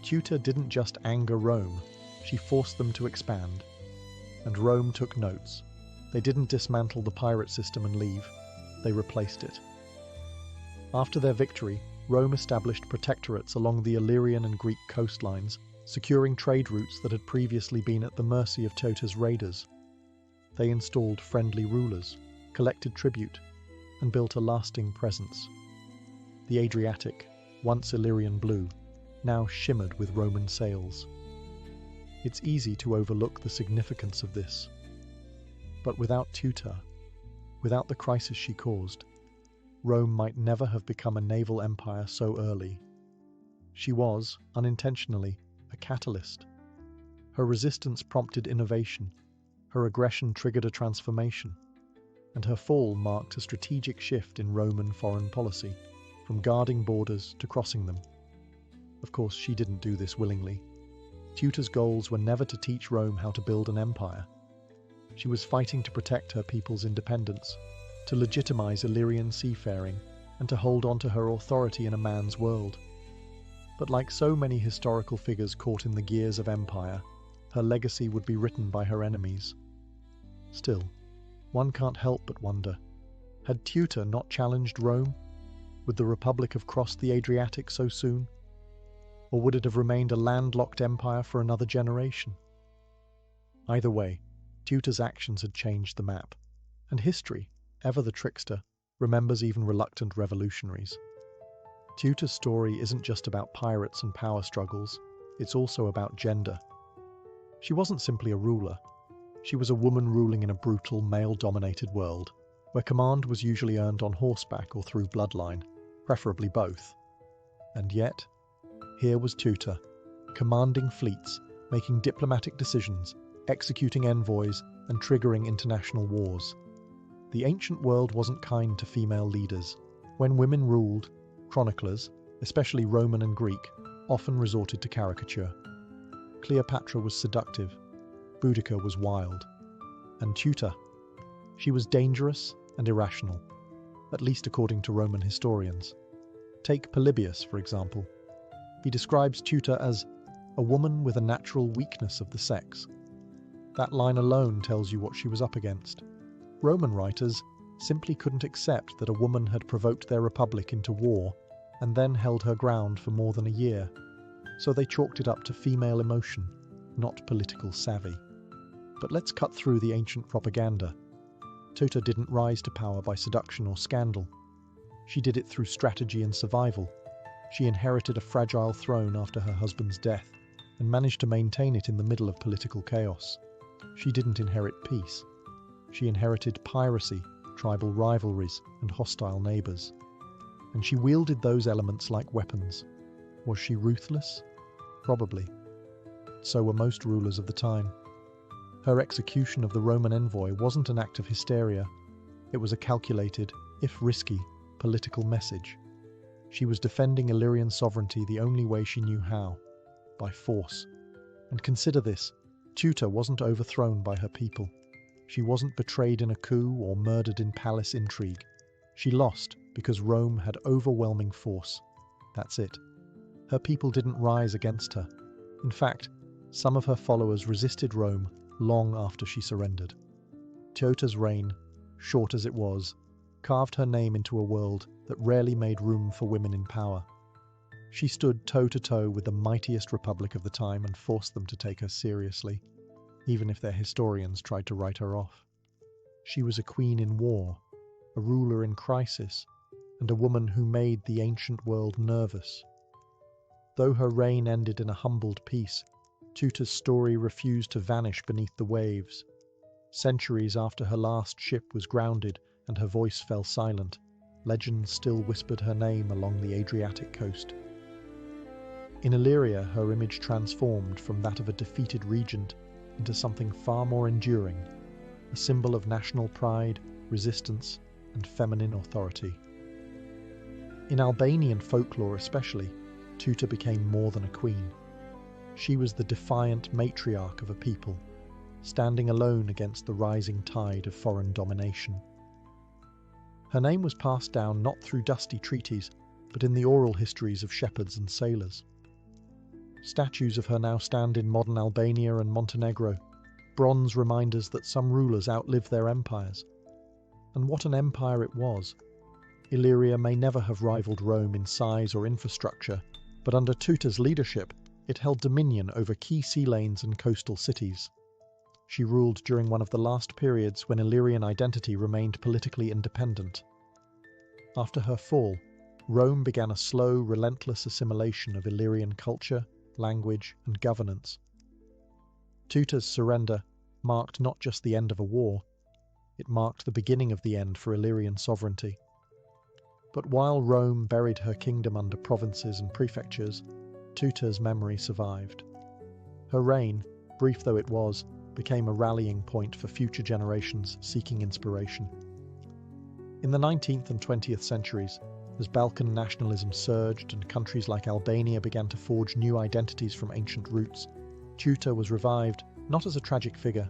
Teuta didn't just anger Rome, she forced them to expand. And Rome took notes. They didn't dismantle the pirate system and leave, they replaced it. After their victory, Rome established protectorates along the Illyrian and Greek coastlines, securing trade routes that had previously been at the mercy of Teuta's raiders. They installed friendly rulers, collected tribute, and built a lasting presence. The Adriatic, once Illyrian blue, now shimmered with Roman sails. It's easy to overlook the significance of this. But without Teuta, without the crisis she caused, Rome might never have become a naval empire so early. She was, unintentionally, a catalyst. Her resistance prompted innovation, her aggression triggered a transformation, and her fall marked a strategic shift in Roman foreign policy, from guarding borders to crossing them. Of course, she didn't do this willingly. Teuta's goals were never to teach Rome how to build an empire. She was fighting to protect her people's independence, to legitimize Illyrian seafaring, and to hold on to her authority in a man's world. But like so many historical figures caught in the gears of empire, her legacy would be written by her enemies. Still, one can't help but wonder, had Teuta not challenged Rome? Would the Republic have crossed the Adriatic so soon? Or would it have remained a landlocked empire for another generation? Either way, Teuta's actions had changed the map, and history, ever the trickster, remembers even reluctant revolutionaries. Teuta's story isn't just about pirates and power struggles, it's also about gender. She wasn't simply a ruler. She was a woman ruling in a brutal, male-dominated world, where command was usually earned on horseback or through bloodline, preferably both. And yet, here was Teuta, commanding fleets, making diplomatic decisions, executing envoys, and triggering international wars. The ancient world wasn't kind to female leaders. When women ruled, chroniclers, especially Roman and Greek, often resorted to caricature. Cleopatra was seductive, Boudica was wild, and Teuta, she was dangerous and irrational, at least according to Roman historians. Take Polybius, for example. He describes Teuta as a woman with a natural weakness of the sex. That line alone tells you what she was up against. Roman writers simply couldn't accept that a woman had provoked their republic into war and then held her ground for more than a year, so they chalked it up to female emotion, not political savvy. But let's cut through the ancient propaganda. Teuta didn't rise to power by seduction or scandal. She did it through strategy and survival. She inherited a fragile throne after her husband's death and managed to maintain it in the middle of political chaos. She didn't inherit peace. She inherited piracy, tribal rivalries, and hostile neighbors. And she wielded those elements like weapons. Was she ruthless? Probably. So were most rulers of the time. Her execution of the Roman envoy wasn't an act of hysteria. It was a calculated, if risky, political message. She was defending Illyrian sovereignty the only way she knew how, by force. And consider this, Teuta wasn't overthrown by her people. She wasn't betrayed in a coup or murdered in palace intrigue. She lost because Rome had overwhelming force. That's it. Her people didn't rise against her. In fact, some of her followers resisted Rome long after she surrendered. Teuta's reign, short as it was carved her name into a world that rarely made room for women in power. She stood toe-to-toe with the mightiest republic of the time and forced them to take her seriously, even if their historians tried to write her off. She was a queen in war, a ruler in crisis, and a woman who made the ancient world nervous. Though her reign ended in a humbled peace, Tuta's story refused to vanish beneath the waves. Centuries after her last ship was grounded and her voice fell silent, legend still whispered her name along the Adriatic coast. In Illyria, her image transformed from that of a defeated regent into something far more enduring, a symbol of national pride, resistance, and feminine authority. In Albanian folklore especially, Tuta became more than a queen. She was the defiant matriarch of a people, standing alone against the rising tide of foreign domination. Her name was passed down not through dusty treaties, but in the oral histories of shepherds and sailors. Statues of her now stand in modern Albania and Montenegro, bronze reminders that some rulers outlive their empires. And what an empire it was! Illyria may never have rivaled Rome in size or infrastructure, but under Tuta's leadership, it held dominion over key sea lanes and coastal cities. She ruled during one of the last periods when Illyrian identity remained politically independent. After her fall, Rome began a slow, relentless assimilation of Illyrian culture, language, and governance. Tuta's surrender marked not just the end of a war, it marked the beginning of the end for Illyrian sovereignty. But while Rome buried her kingdom under provinces and prefectures, Tuta's memory survived. Her reign, brief though it was, became a rallying point for future generations seeking inspiration. In the 19th and 20th centuries, as Balkan nationalism surged and countries like Albania began to forge new identities from ancient roots, Tuta was revived not as a tragic figure,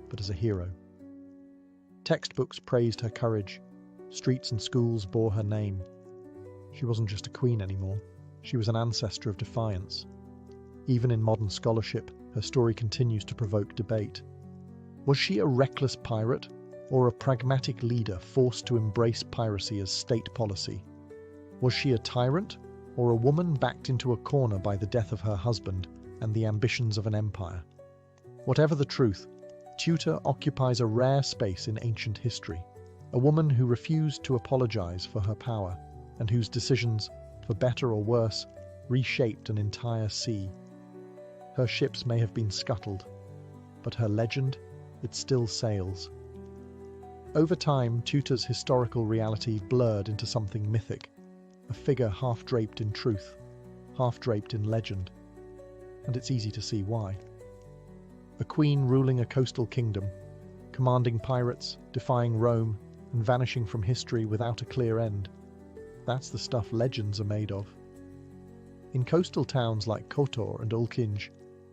but as a hero. Textbooks praised her courage. Streets and schools bore her name. She wasn't just a queen anymore. She was an ancestor of defiance. Even in modern scholarship, her story continues to provoke debate. Was she a reckless pirate, or a pragmatic leader forced to embrace piracy as state policy? Was she a tyrant, or a woman backed into a corner by the death of her husband and the ambitions of an empire? Whatever the truth, Tuta occupies a rare space in ancient history, a woman who refused to apologize for her power, and whose decisions, for better or worse, reshaped an entire sea. Her ships may have been scuttled, but her legend, it still sails. Over time, Tuta's historical reality blurred into something mythic, a figure half draped in truth, half draped in legend. And it's easy to see why. A queen ruling a coastal kingdom, commanding pirates, defying Rome, and vanishing from history without a clear end. That's the stuff legends are made of. In coastal towns like Kotor and Ulkinj,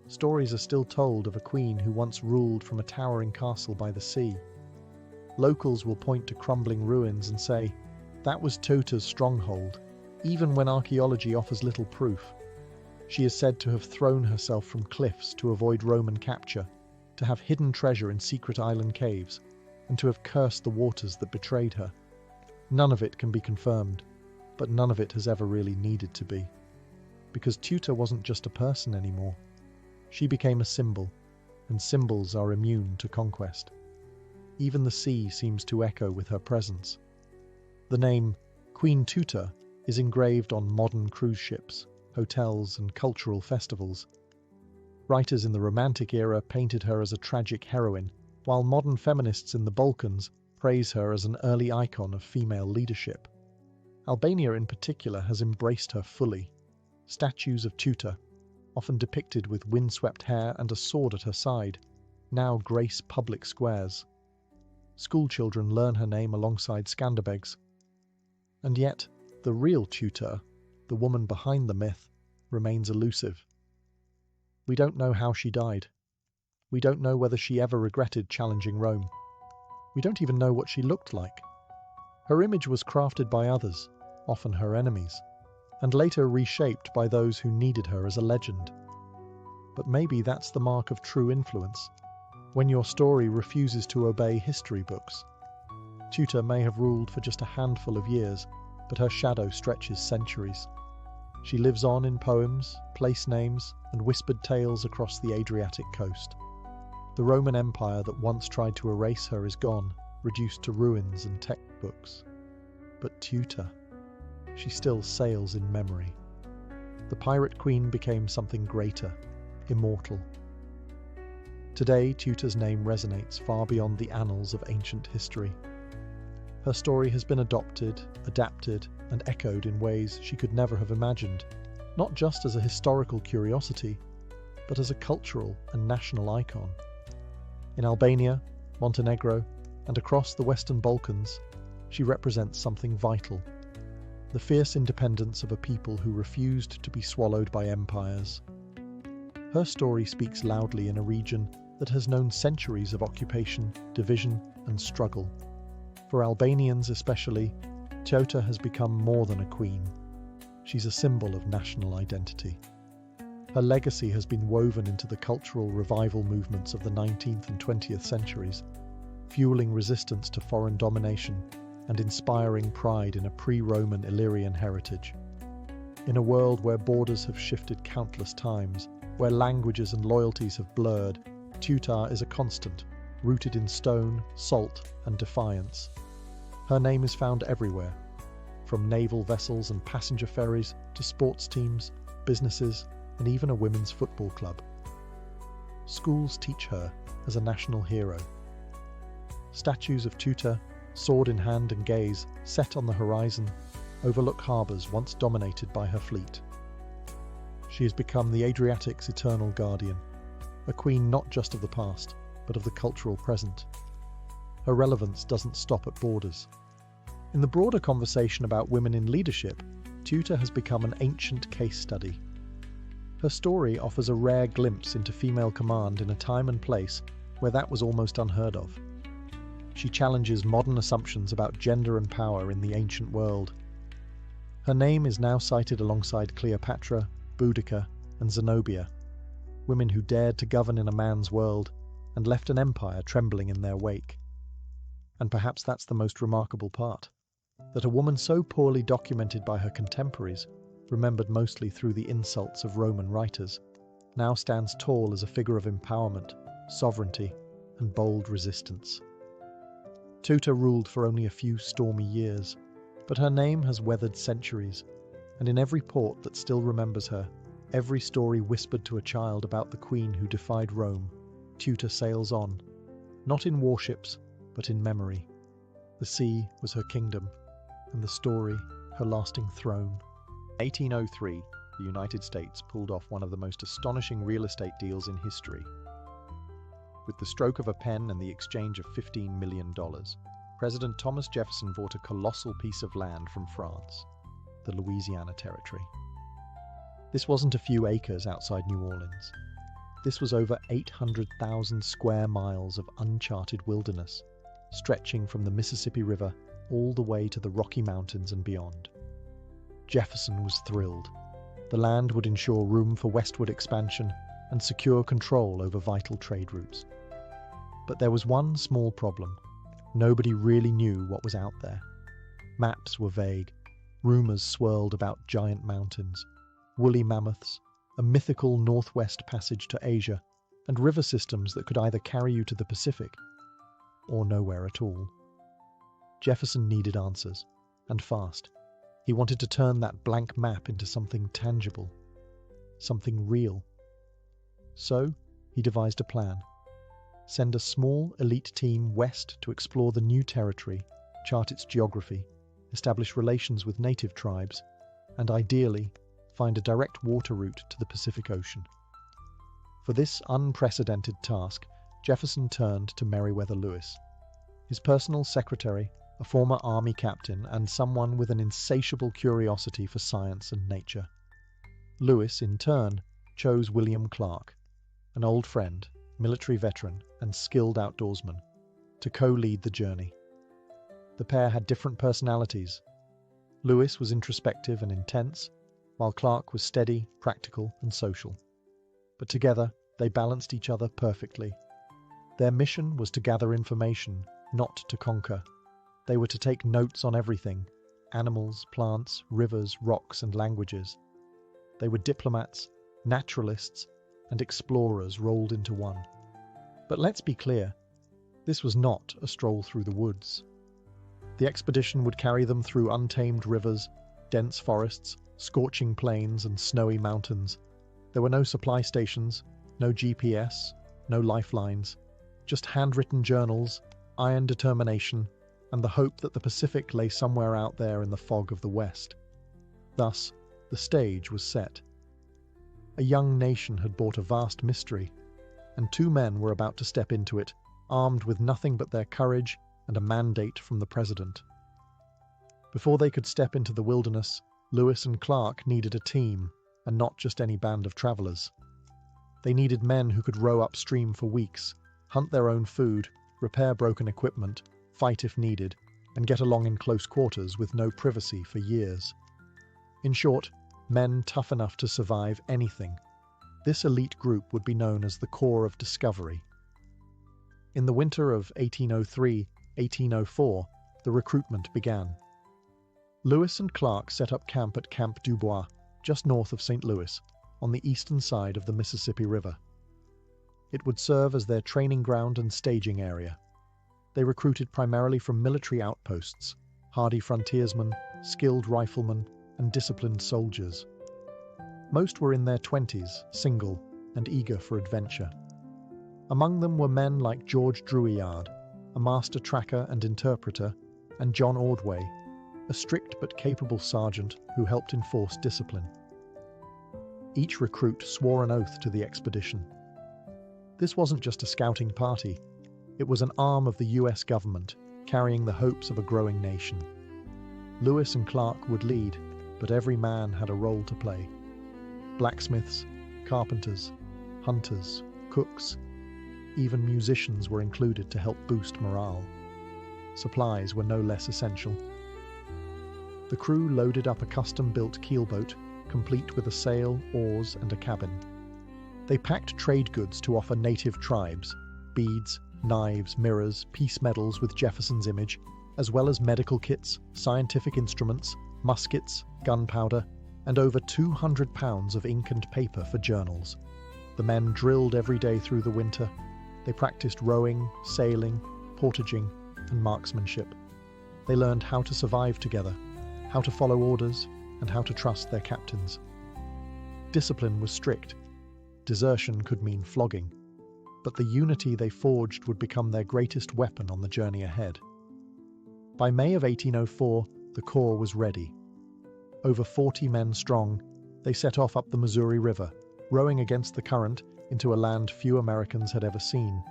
stories are still told of a queen who once ruled from a towering castle by the sea. Locals will point to crumbling ruins and say, that was Tuta's stronghold, even when archaeology offers little proof. She is said to have thrown herself from cliffs to avoid Roman capture, to have hidden treasure in secret island caves, and to have cursed the waters that betrayed her. None of it can be confirmed, but none of it has ever really needed to be. Because Tuta wasn't just a person anymore. She became a symbol, and symbols are immune to conquest. Even the sea seems to echo with her presence. The name Queen Tuta is engraved on modern cruise ships, hotels, and cultural festivals. Writers in the Romantic era painted her as a tragic heroine, while modern feminists in the Balkans praise her as an early icon of female leadership. Albania in particular has embraced her fully. Statues of Tuta, often depicted with windswept hair and a sword at her side, now grace public squares. Schoolchildren learn her name alongside Skanderbegs. And yet, the real Tuta, the woman behind the myth, remains elusive. We don't know how she died. We don't know whether she ever regretted challenging Rome. We don't even know what she looked like. Her image was crafted by others, often her enemies, and later reshaped by those who needed her as a legend. But maybe that's the mark of true influence, when your story refuses to obey history books. Tutor may have ruled for just a handful of years, but her shadow stretches centuries. She lives on in poems, place names, and whispered tales across the Adriatic coast. The Roman Empire that once tried to erase her is gone, reduced to ruins and textbooks. But Tutor, she still sails in memory. The pirate queen became something greater, immortal. Today, Tutor's name resonates far beyond the annals of ancient history. Her story has been adopted, adapted, and echoed in ways she could never have imagined, not just as a historical curiosity, but as a cultural and national icon. In Albania, Montenegro, and across the Western Balkans, she represents something vital: the fierce independence of a people who refused to be swallowed by empires. Her story speaks loudly in a region that has known centuries of occupation, division, and struggle. For Albanians especially, Tutor has become more than a queen. She's a symbol of national identity. Her legacy has been woven into the cultural revival movements of the 19th and 20th centuries, fueling resistance to foreign domination and inspiring pride in a pre-Roman Illyrian heritage. In a world where borders have shifted countless times, where languages and loyalties have blurred, Tutor is a constant, rooted in stone, salt, and defiance. Her name is found everywhere, from naval vessels and passenger ferries to sports teams, businesses, and even a women's football club. Schools teach her as a national hero. Statues of Tutor, sword in hand and gaze, set on the horizon, overlook harbours once dominated by her fleet. She has become the Adriatic's eternal guardian, a queen not just of the past, but of the cultural present. Her relevance doesn't stop at borders. In the broader conversation about women in leadership, Tutor has become an ancient case study. Her story offers a rare glimpse into female command in a time and place where that was almost unheard of. She challenges modern assumptions about gender and power in the ancient world. Her name is now cited alongside Cleopatra, Boudica, and Zenobia, women who dared to govern in a man's world and left an empire trembling in their wake. And perhaps that's the most remarkable part, that a woman so poorly documented by her contemporaries, remembered mostly through the insults of Roman writers, now stands tall as a figure of empowerment, sovereignty, and bold resistance. Tutor ruled for only a few stormy years, but her name has weathered centuries, and in every port that still remembers her, every story whispered to a child about the queen who defied Rome, Tutor sails on, not in warships, but in memory. The sea was her kingdom, and the story her lasting throne. In 1803, the United States pulled off one of the most astonishing real estate deals in history. With the stroke of a pen and the exchange of $15 million, President Thomas Jefferson bought a colossal piece of land from France, the Louisiana Territory. This wasn't a few acres outside New Orleans. This was over 800,000 square miles of uncharted wilderness, stretching from the Mississippi River all the way to the Rocky Mountains and beyond. Jefferson was thrilled. The land would ensure room for westward expansion and secure control over vital trade routes. But there was one small problem. Nobody really knew what was out there. Maps were vague. Rumors swirled about giant mountains, woolly mammoths, a mythical northwest passage to Asia, and river systems that could either carry you to the Pacific or nowhere at all. Jefferson needed answers, and fast. He wanted to turn that blank map into something tangible, something real. So, he devised a plan. Send a small, elite team west to explore the new territory, chart its geography, establish relations with native tribes, and ideally, find a direct water route to the Pacific Ocean. For this unprecedented task, Jefferson turned to Meriwether Lewis, his personal secretary, a former army captain, and someone with an insatiable curiosity for science and nature. Lewis, in turn, chose William Clark, an old friend, military veteran, and skilled outdoorsman, to co-lead the journey. The pair had different personalities. Lewis was introspective and intense, while Clark was steady, practical, and social. But together, they balanced each other perfectly. Their mission was to gather information, not to conquer. They were to take notes on everything: animals, plants, rivers, rocks, and languages. They were diplomats, naturalists, and explorers rolled into one. But let's be clear, this was not a stroll through the woods. The expedition would carry them through untamed rivers, dense forests, scorching plains, and snowy mountains. There were no supply stations, no GPS, no lifelines, just handwritten journals, iron determination, and the hope that the Pacific lay somewhere out there in the fog of the West. Thus, the stage was set. A young nation had bought a vast mystery, and two men were about to step into it, armed with nothing but their courage and a mandate from the president. Before they could step into the wilderness, Lewis and Clark needed a team, and not just any band of travelers. They needed men who could row upstream for weeks, hunt their own food, repair broken equipment, fight if needed, and get along in close quarters with no privacy for years. In short, men tough enough to survive anything. This elite group would be known as the Corps of Discovery. In the winter of 1803-1804, the recruitment began. Lewis and Clark set up camp at Camp Dubois, just north of St. Louis, on the eastern side of the Mississippi River. It would serve as their training ground and staging area. They recruited primarily from military outposts, hardy frontiersmen, skilled riflemen, and disciplined soldiers. Most were in their 20s, single, and eager for adventure. Among them were men like George Drouillard, a master tracker and interpreter, and John Ordway, a strict but capable sergeant who helped enforce discipline. Each recruit swore an oath to the expedition. This wasn't just a scouting party, it was an arm of the US government, carrying the hopes of a growing nation. Lewis and Clark would lead, but every man had a role to play. Blacksmiths, carpenters, hunters, cooks, even musicians were included to help boost morale. Supplies were no less essential. The crew loaded up a custom-built keelboat, complete with a sail, oars, and a cabin. They packed trade goods to offer native tribes: beads, knives, mirrors, peace medals with Jefferson's image, as well as medical kits, scientific instruments, muskets, gunpowder, and over 200 pounds of ink and paper for journals. The men drilled every day through the winter. They practiced rowing, sailing, portaging, and marksmanship. They learned how to survive together, how to follow orders, and how to trust their captains. Discipline was strict. Desertion could mean flogging. But the unity they forged would become their greatest weapon on the journey ahead. By May of 1804, the Corps was ready. Over 40 men strong, they set off up the Missouri River, rowing against the current into a land few Americans had ever seen.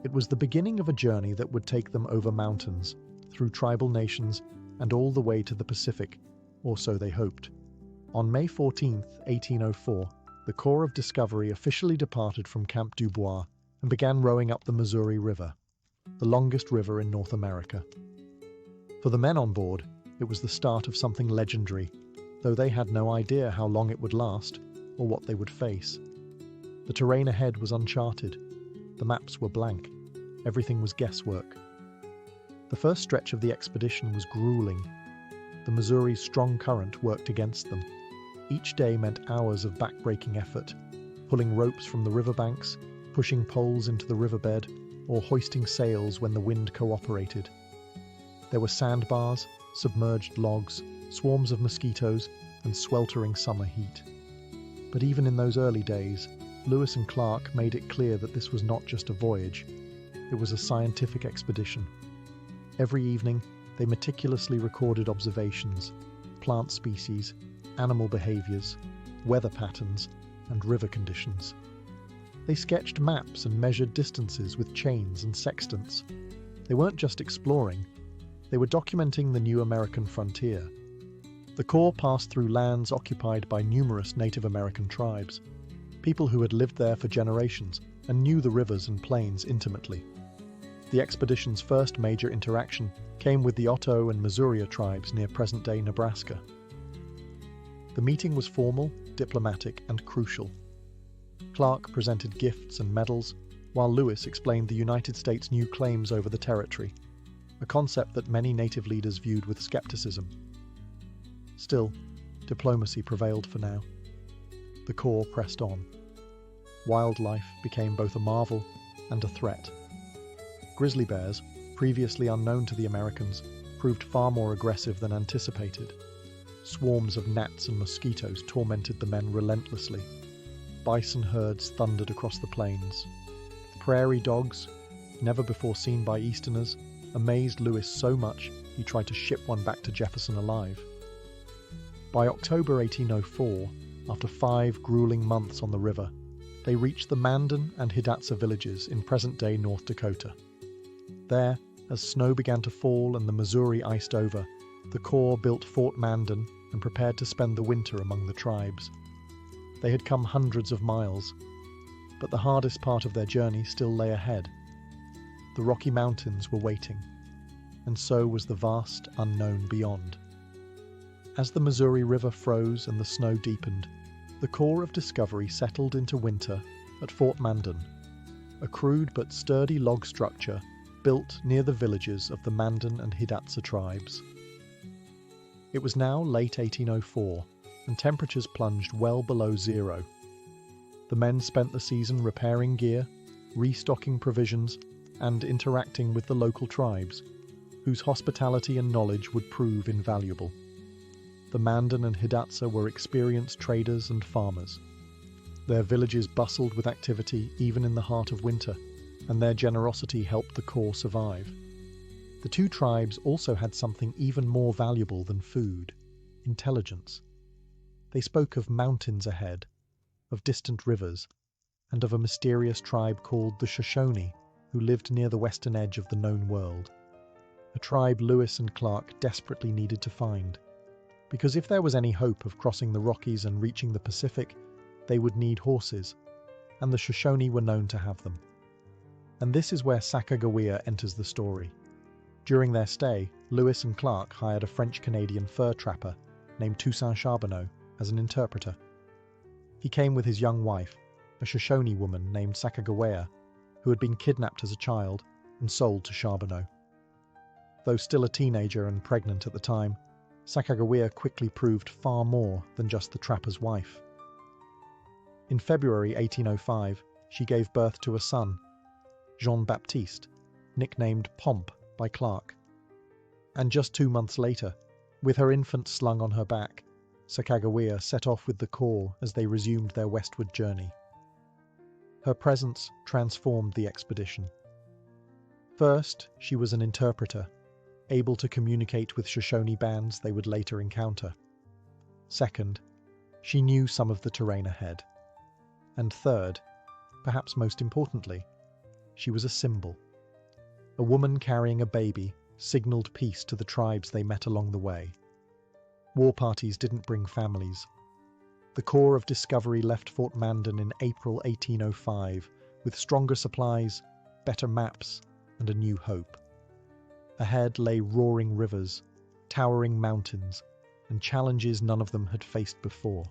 It was the beginning of a journey that would take them over mountains, through tribal nations, and all the way to the Pacific, or so they hoped. On May 14, 1804, the Corps of Discovery officially departed from Camp Dubois and began rowing up the Missouri River, the longest river in North America. For the men on board, it was the start of something legendary, though they had no idea how long it would last or what they would face. The terrain ahead was uncharted. The maps were blank. Everything was guesswork. The first stretch of the expedition was grueling. The Missouri's strong current worked against them. Each day meant hours of back-breaking effort, pulling ropes from the riverbanks, pushing poles into the riverbed, or hoisting sails when the wind cooperated. There were sandbars, submerged logs, swarms of mosquitoes, and sweltering summer heat. But even in those early days, Lewis and Clark made it clear that this was not just a voyage. It was a scientific expedition. Every evening, they meticulously recorded observations, plant species, animal behaviors, weather patterns, and river conditions. They sketched maps and measured distances with chains and sextants. They weren't just exploring, they were documenting the new American frontier. The Corps passed through lands occupied by numerous Native American tribes, people who had lived there for generations and knew the rivers and plains intimately. The expedition's first major interaction came with the Otto and Missouri tribes near present-day Nebraska. The meeting was formal, diplomatic, and crucial. Clark presented gifts and medals, while Lewis explained the United States' new claims over the territory. a concept that many native leaders viewed with skepticism. Still, diplomacy prevailed for now. The Corps pressed on. Wildlife became both a marvel and a threat. Grizzly bears, previously unknown to the Americans, proved far more aggressive than anticipated. Swarms of gnats and mosquitoes tormented the men relentlessly. Bison herds thundered across the plains. Prairie dogs, never before seen by Easterners, amazed Lewis so much he tried to ship one back to Jefferson alive. By October 1804, after 5 grueling months on the river, they reached the Mandan and Hidatsa villages in present-day North Dakota. There, as snow began to fall and the Missouri iced over, the Corps built Fort Mandan and prepared to spend the winter among the tribes. They had come hundreds of miles, but the hardest part of their journey still lay ahead. The Rocky Mountains were waiting, and so was the vast unknown beyond. As the Missouri River froze and the snow deepened, the Corps of Discovery settled into winter at Fort Mandan, a crude but sturdy log structure built near the villages of the Mandan and Hidatsa tribes. It was now late 1804, and temperatures plunged well below zero. The men spent the season repairing gear, restocking provisions, and interacting with the local tribes, whose hospitality and knowledge would prove invaluable. The Mandan and Hidatsa were experienced traders and farmers. Their villages bustled with activity even in the heart of winter, and their generosity helped the Corps survive. The two tribes also had something even more valuable than food: intelligence. They spoke of mountains ahead, of distant rivers, and of a mysterious tribe called the Shoshone, who lived near the western edge of the known world. A tribe Lewis and Clark desperately needed to find, because if there was any hope of crossing the Rockies and reaching the Pacific, they would need horses, and the Shoshone were known to have them. And this is where Sacagawea enters the story. During their stay, Lewis and Clark hired a French-Canadian fur trapper named Toussaint Charbonneau as an interpreter. He came with his young wife, a Shoshone woman named Sacagawea, who had been kidnapped as a child and sold to Charbonneau. Though still a teenager and pregnant at the time, Sacagawea quickly proved far more than just the trapper's wife. In February 1805, she gave birth to a son, Jean-Baptiste, nicknamed Pomp by Clark. And just 2 months later, with her infant slung on her back, Sacagawea set off with the Corps as they resumed their westward journey. Her presence transformed the expedition. First, she was an interpreter, able to communicate with Shoshone bands they would later encounter. Second, she knew some of the terrain ahead. And third, perhaps most importantly, she was a symbol. A woman carrying a baby signaled peace to the tribes they met along the way. War parties didn't bring families. The Corps of Discovery left Fort Mandan in April 1805 with stronger supplies, better maps, and a new hope. Ahead lay roaring rivers, towering mountains, and challenges none of them had faced before.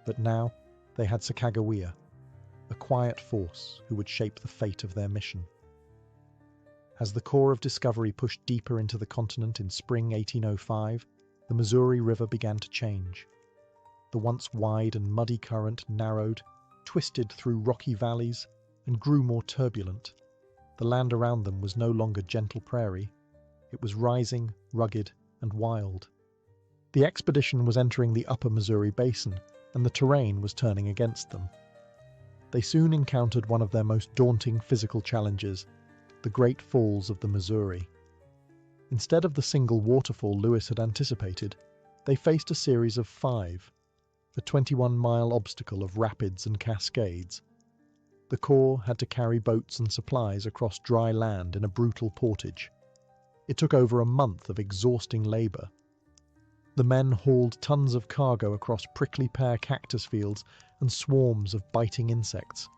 But now they had Sacagawea, a quiet force who would shape the fate of their mission. As the Corps of Discovery pushed deeper into the continent in spring 1805, the Missouri River began to change. The once wide and muddy current narrowed, twisted through rocky valleys, and grew more turbulent. The land around them was no longer gentle prairie. It was rising, rugged, and wild. The expedition was entering the upper Missouri Basin, and the terrain was turning against them. They soon encountered one of their most daunting physical challenges, the Great Falls of the Missouri. Instead of the single waterfall Lewis had anticipated, they faced a series of 5, a 21-mile obstacle of rapids and cascades. The Corps had to carry boats and supplies across dry land in a brutal portage. It took over a month of exhausting labor. The men hauled tons of cargo across prickly pear cactus fields and swarms of biting insects,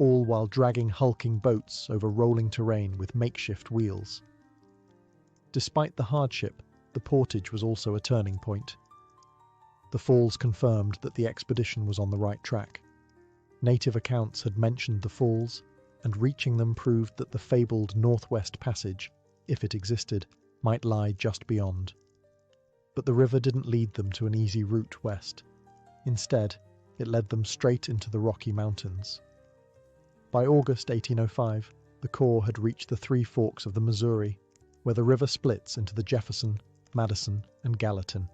all while dragging hulking boats over rolling terrain with makeshift wheels. Despite the hardship, the portage was also a turning point. The falls confirmed that the expedition was on the right track. Native accounts had mentioned the falls, and reaching them proved that the fabled Northwest Passage, if it existed, might lie just beyond. But the river didn't lead them to an easy route west. Instead, it led them straight into the Rocky Mountains. By August 1805, the Corps had reached the three forks of the Missouri, where the river splits into the Jefferson, Madison, and Gallatin.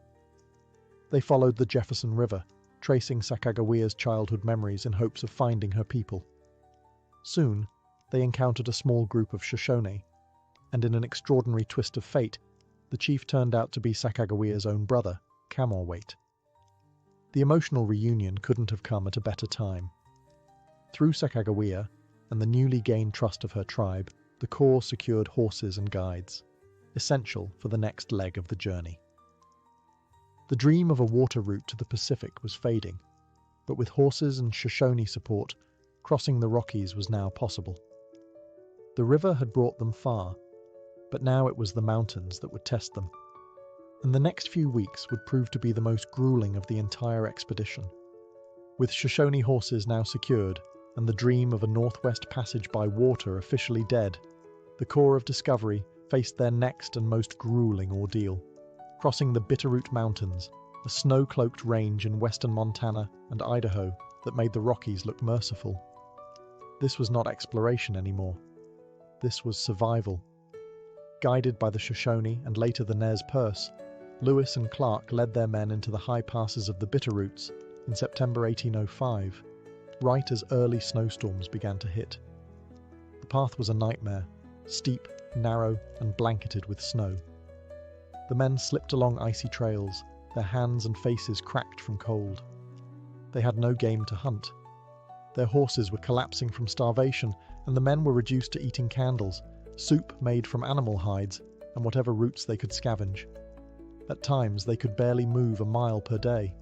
They followed the Jefferson River, tracing Sacagawea's childhood memories in hopes of finding her people. Soon, they encountered a small group of Shoshone, and in an extraordinary twist of fate, the chief turned out to be Sacagawea's own brother, Camorwait. The emotional reunion couldn't have come at a better time. Through Sacagawea and the newly gained trust of her tribe, the Corps secured horses and guides, essential for the next leg of the journey. The dream of a water route to the Pacific was fading, but with horses and Shoshone support, crossing the Rockies was now possible. The river had brought them far, but now it was the mountains that would test them. And the next few weeks would prove to be the most grueling of the entire expedition. With Shoshone horses now secured, and the dream of a Northwest Passage by water officially dead, the Corps of Discovery faced their next and most grueling ordeal. Crossing the Bitterroot Mountains, a snow-cloaked range in western Montana and Idaho that made the Rockies look merciful. This was not exploration anymore. This was survival. Guided by the Shoshone and later the Nez Perce, Lewis and Clark led their men into the high passes of the Bitterroots in September 1805, right as early snowstorms began to hit. The path was a nightmare, steep, narrow, and blanketed with snow. The men slipped along icy trails, their hands and faces cracked from cold. They had no game to hunt. Their horses were collapsing from starvation, and the men were reduced to eating candles, soup made from animal hides, and whatever roots they could scavenge. At times, they could barely move a mile per day.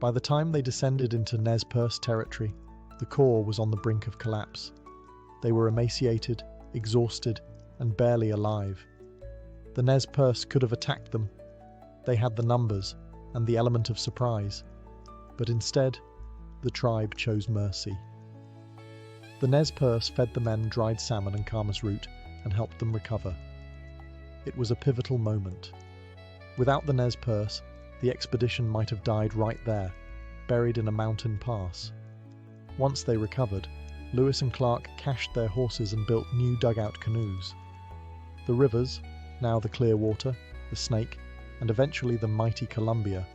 By the time they descended into Nez Perce territory, the Corps was on the brink of collapse. They were emaciated, exhausted, and barely alive. The Nez Perce could have attacked them. They had the numbers and the element of surprise. But instead, the tribe chose mercy. The Nez Perce fed the men dried salmon and camas root and helped them recover. It was a pivotal moment. Without the Nez Perce, the expedition might have died right there, buried in a mountain pass. Once they recovered, Lewis and Clark cached their horses and built new dugout canoes. The rivers, now the Clearwater, the Snake, and eventually the mighty Columbia,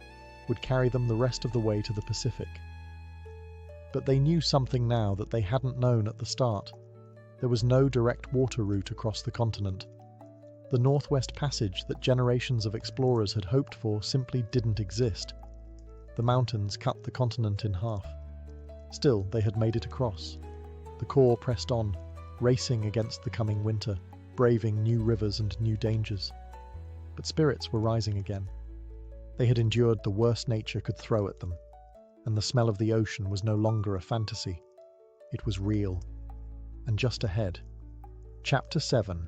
would carry them the rest of the way to the Pacific. But they knew something now that they hadn't known at the start. There was no direct water route across the continent. The Northwest Passage that generations of explorers had hoped for simply didn't exist. The mountains cut the continent in half. Still, they had made it across. The Corps pressed on, racing against the coming winter, braving new rivers and new dangers. But spirits were rising again. They had endured the worst nature could throw at them, and the smell of the ocean was no longer a fantasy. It was real. And just ahead, Chapter 7,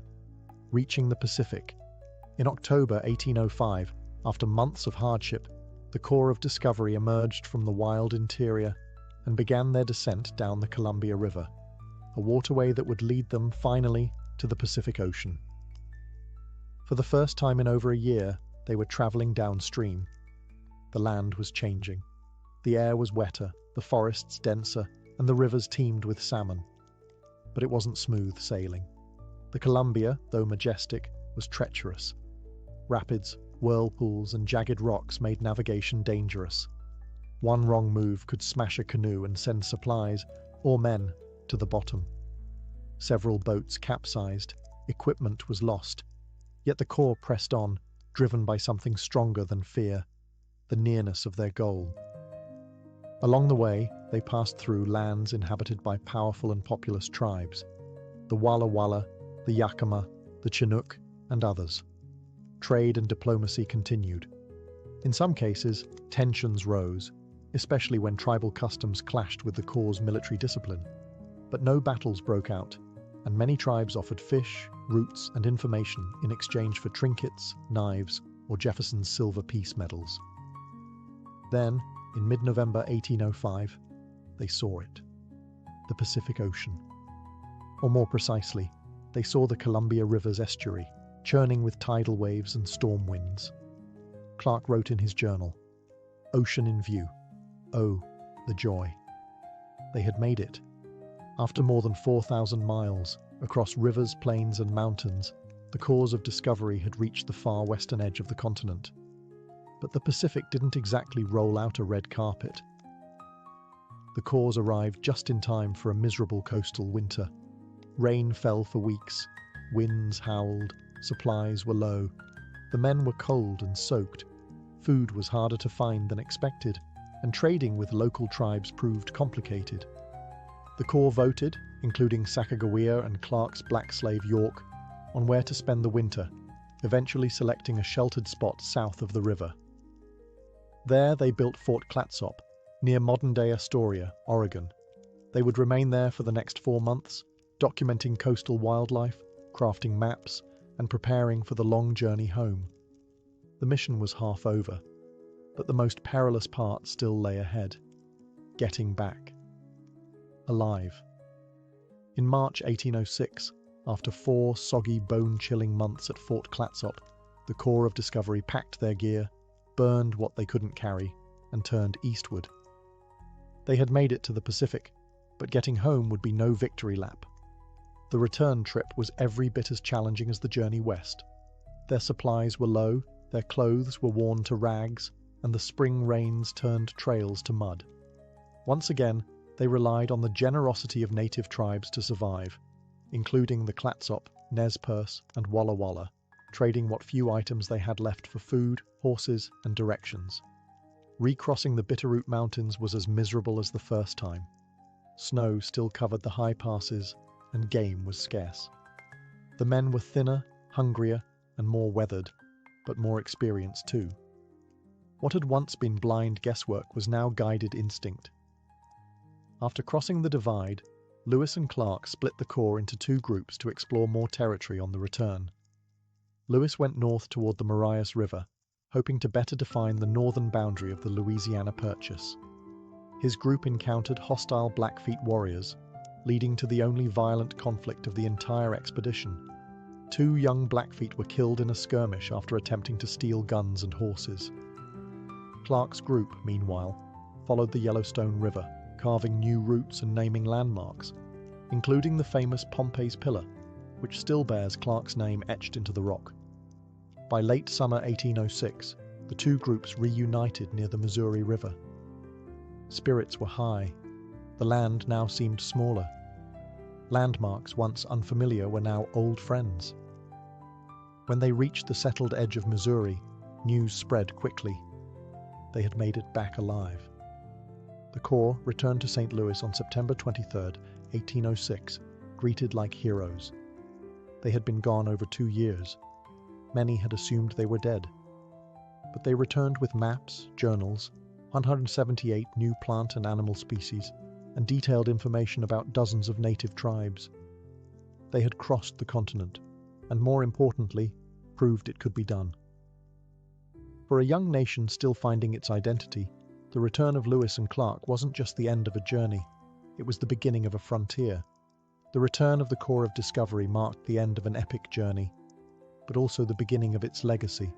Reaching the Pacific. In October 1805, after months of hardship, the Corps of Discovery emerged from the wild interior and began their descent down the Columbia River, a waterway that would lead them finally to the Pacific Ocean. For the first time in over a year, they were traveling downstream. The land was changing. The air was wetter, the forests denser, and the rivers teemed with salmon. But it wasn't smooth sailing. The Columbia, though majestic, was treacherous. Rapids, whirlpools, and jagged rocks made navigation dangerous. One wrong move could smash a canoe and send supplies, or men, to the bottom. Several boats capsized, equipment was lost, yet the Corps pressed on, driven by something stronger than fear, the nearness of their goal. Along the way, they passed through lands inhabited by powerful and populous tribes, the Walla Walla, the Yakima, the Chinook, and others. Trade and diplomacy continued. In some cases, tensions rose, especially when tribal customs clashed with the Corps' military discipline. But no battles broke out, and many tribes offered fish, roots, and information in exchange for trinkets, knives, or Jefferson's silver peace medals. Then, in mid-November 1805, they saw it. The Pacific Ocean. Or more precisely, they saw the Columbia River's estuary, churning with tidal waves and storm winds. Clark wrote in his journal, "Ocean in view. Oh, the joy." They had made it. After more than 4,000 miles, across rivers, plains and mountains, the cause of discovery had reached the far western edge of the continent. But the Pacific didn't exactly roll out a red carpet. The cause arrived just in time for a miserable coastal winter. Rain fell for weeks, winds howled, supplies were low. The men were cold and soaked, food was harder to find than expected, and trading with local tribes proved complicated. The Corps voted, including Sacagawea and Clark's black slave York, on where to spend the winter, eventually selecting a sheltered spot south of the river. There they built Fort Clatsop, near modern-day Astoria, Oregon. They would remain there for the next 4 months, documenting coastal wildlife, crafting maps, and preparing for the long journey home. The mission was half over, but the most perilous part still lay ahead: getting back. Alive. In March 1806, after 4 soggy, bone-chilling months at Fort Clatsop, the Corps of Discovery packed their gear, burned what they couldn't carry, and turned eastward. They had made it to the Pacific, but getting home would be no victory lap. The return trip was every bit as challenging as the journey west. Their supplies were low, their clothes were worn to rags, and the spring rains turned trails to mud. Once again, they relied on the generosity of native tribes to survive, including the Clatsop, Nez Perce, and Walla Walla, trading what few items they had left for food, horses, and directions. Recrossing the Bitterroot Mountains was as miserable as the first time. Snow still covered the high passes, and game was scarce. The men were thinner, hungrier, and more weathered, but more experienced too. What had once been blind guesswork was now guided instinct. After crossing the divide, Lewis and Clark split the Corps into 2 groups to explore more territory on the return. Lewis went north toward the Marias River, hoping to better define the northern boundary of the Louisiana Purchase. His group encountered hostile Blackfeet warriors, leading to the only violent conflict of the entire expedition. 2 young Blackfeet were killed in a skirmish after attempting to steal guns and horses. Clark's group, meanwhile, followed the Yellowstone River, carving new routes and naming landmarks, including the famous Pompey's Pillar, which still bears Clark's name etched into the rock. By late summer 1806, the 2 groups reunited near the Missouri River. Spirits were high. The land now seemed smaller. Landmarks once unfamiliar were now old friends. When they reached the settled edge of Missouri, news spread quickly. They had made it back alive. The Corps returned to St. Louis on September 23, 1806, greeted like heroes. They had been gone over 2 years. Many had assumed they were dead. But they returned with maps, journals, 178 new plant and animal species, and detailed information about dozens of native tribes. They had crossed the continent, and more importantly, proved it could be done. For a young nation still finding its identity, the return of Lewis and Clark wasn't just the end of a journey, it was the beginning of a frontier. The return of the Corps of Discovery marked the end of an epic journey, but also the beginning of its legacy.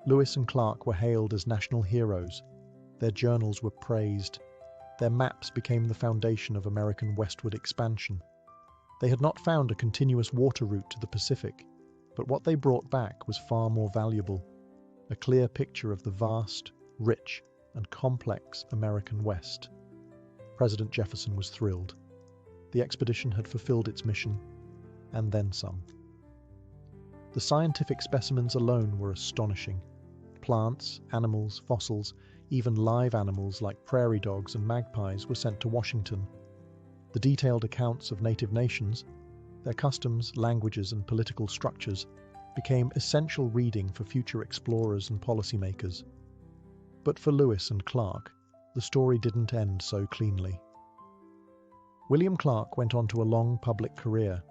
Lewis and Clark were hailed as national heroes. Their journals were praised. Their maps became the foundation of American westward expansion. They had not found a continuous water route to the Pacific, but what they brought back was far more valuable: a clear picture of the vast, rich, and complex American West. President Jefferson was thrilled. The expedition had fulfilled its mission, and then some. The scientific specimens alone were astonishing. Plants, animals, fossils, even live animals like prairie dogs and magpies were sent to Washington. The detailed accounts of native nations, their customs, languages, and political structures became essential reading for future explorers and policymakers. But for Lewis and Clark, the story didn't end so cleanly. William Clark went on to a long public career.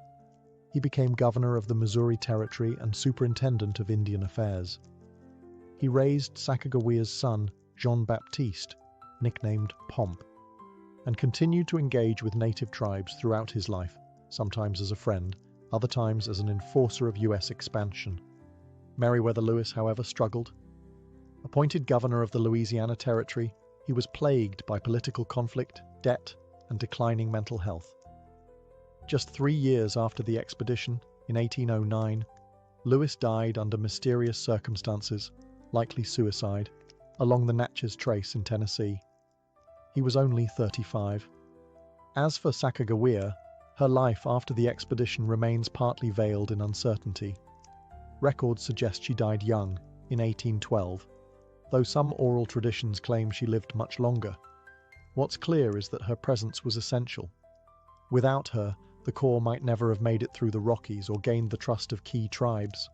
He became governor of the Missouri Territory and superintendent of Indian Affairs. He raised Sacagawea's son, Jean-Baptiste, nicknamed Pomp, and continued to engage with native tribes throughout his life, sometimes as a friend, other times as an enforcer of US expansion. Meriwether Lewis, however, struggled. Appointed governor of the Louisiana Territory, he was plagued by political conflict, debt, and declining mental health. Just 3 years after the expedition, in 1809, Lewis died under mysterious circumstances, likely suicide, along the Natchez Trace in Tennessee. He was only 35. As for Sacagawea, her life after the expedition remains partly veiled in uncertainty. Records suggest she died young, in 1812, though some oral traditions claim she lived much longer. What's clear is that her presence was essential. Without her, the Corps might never have made it through the Rockies or gained the trust of key tribes.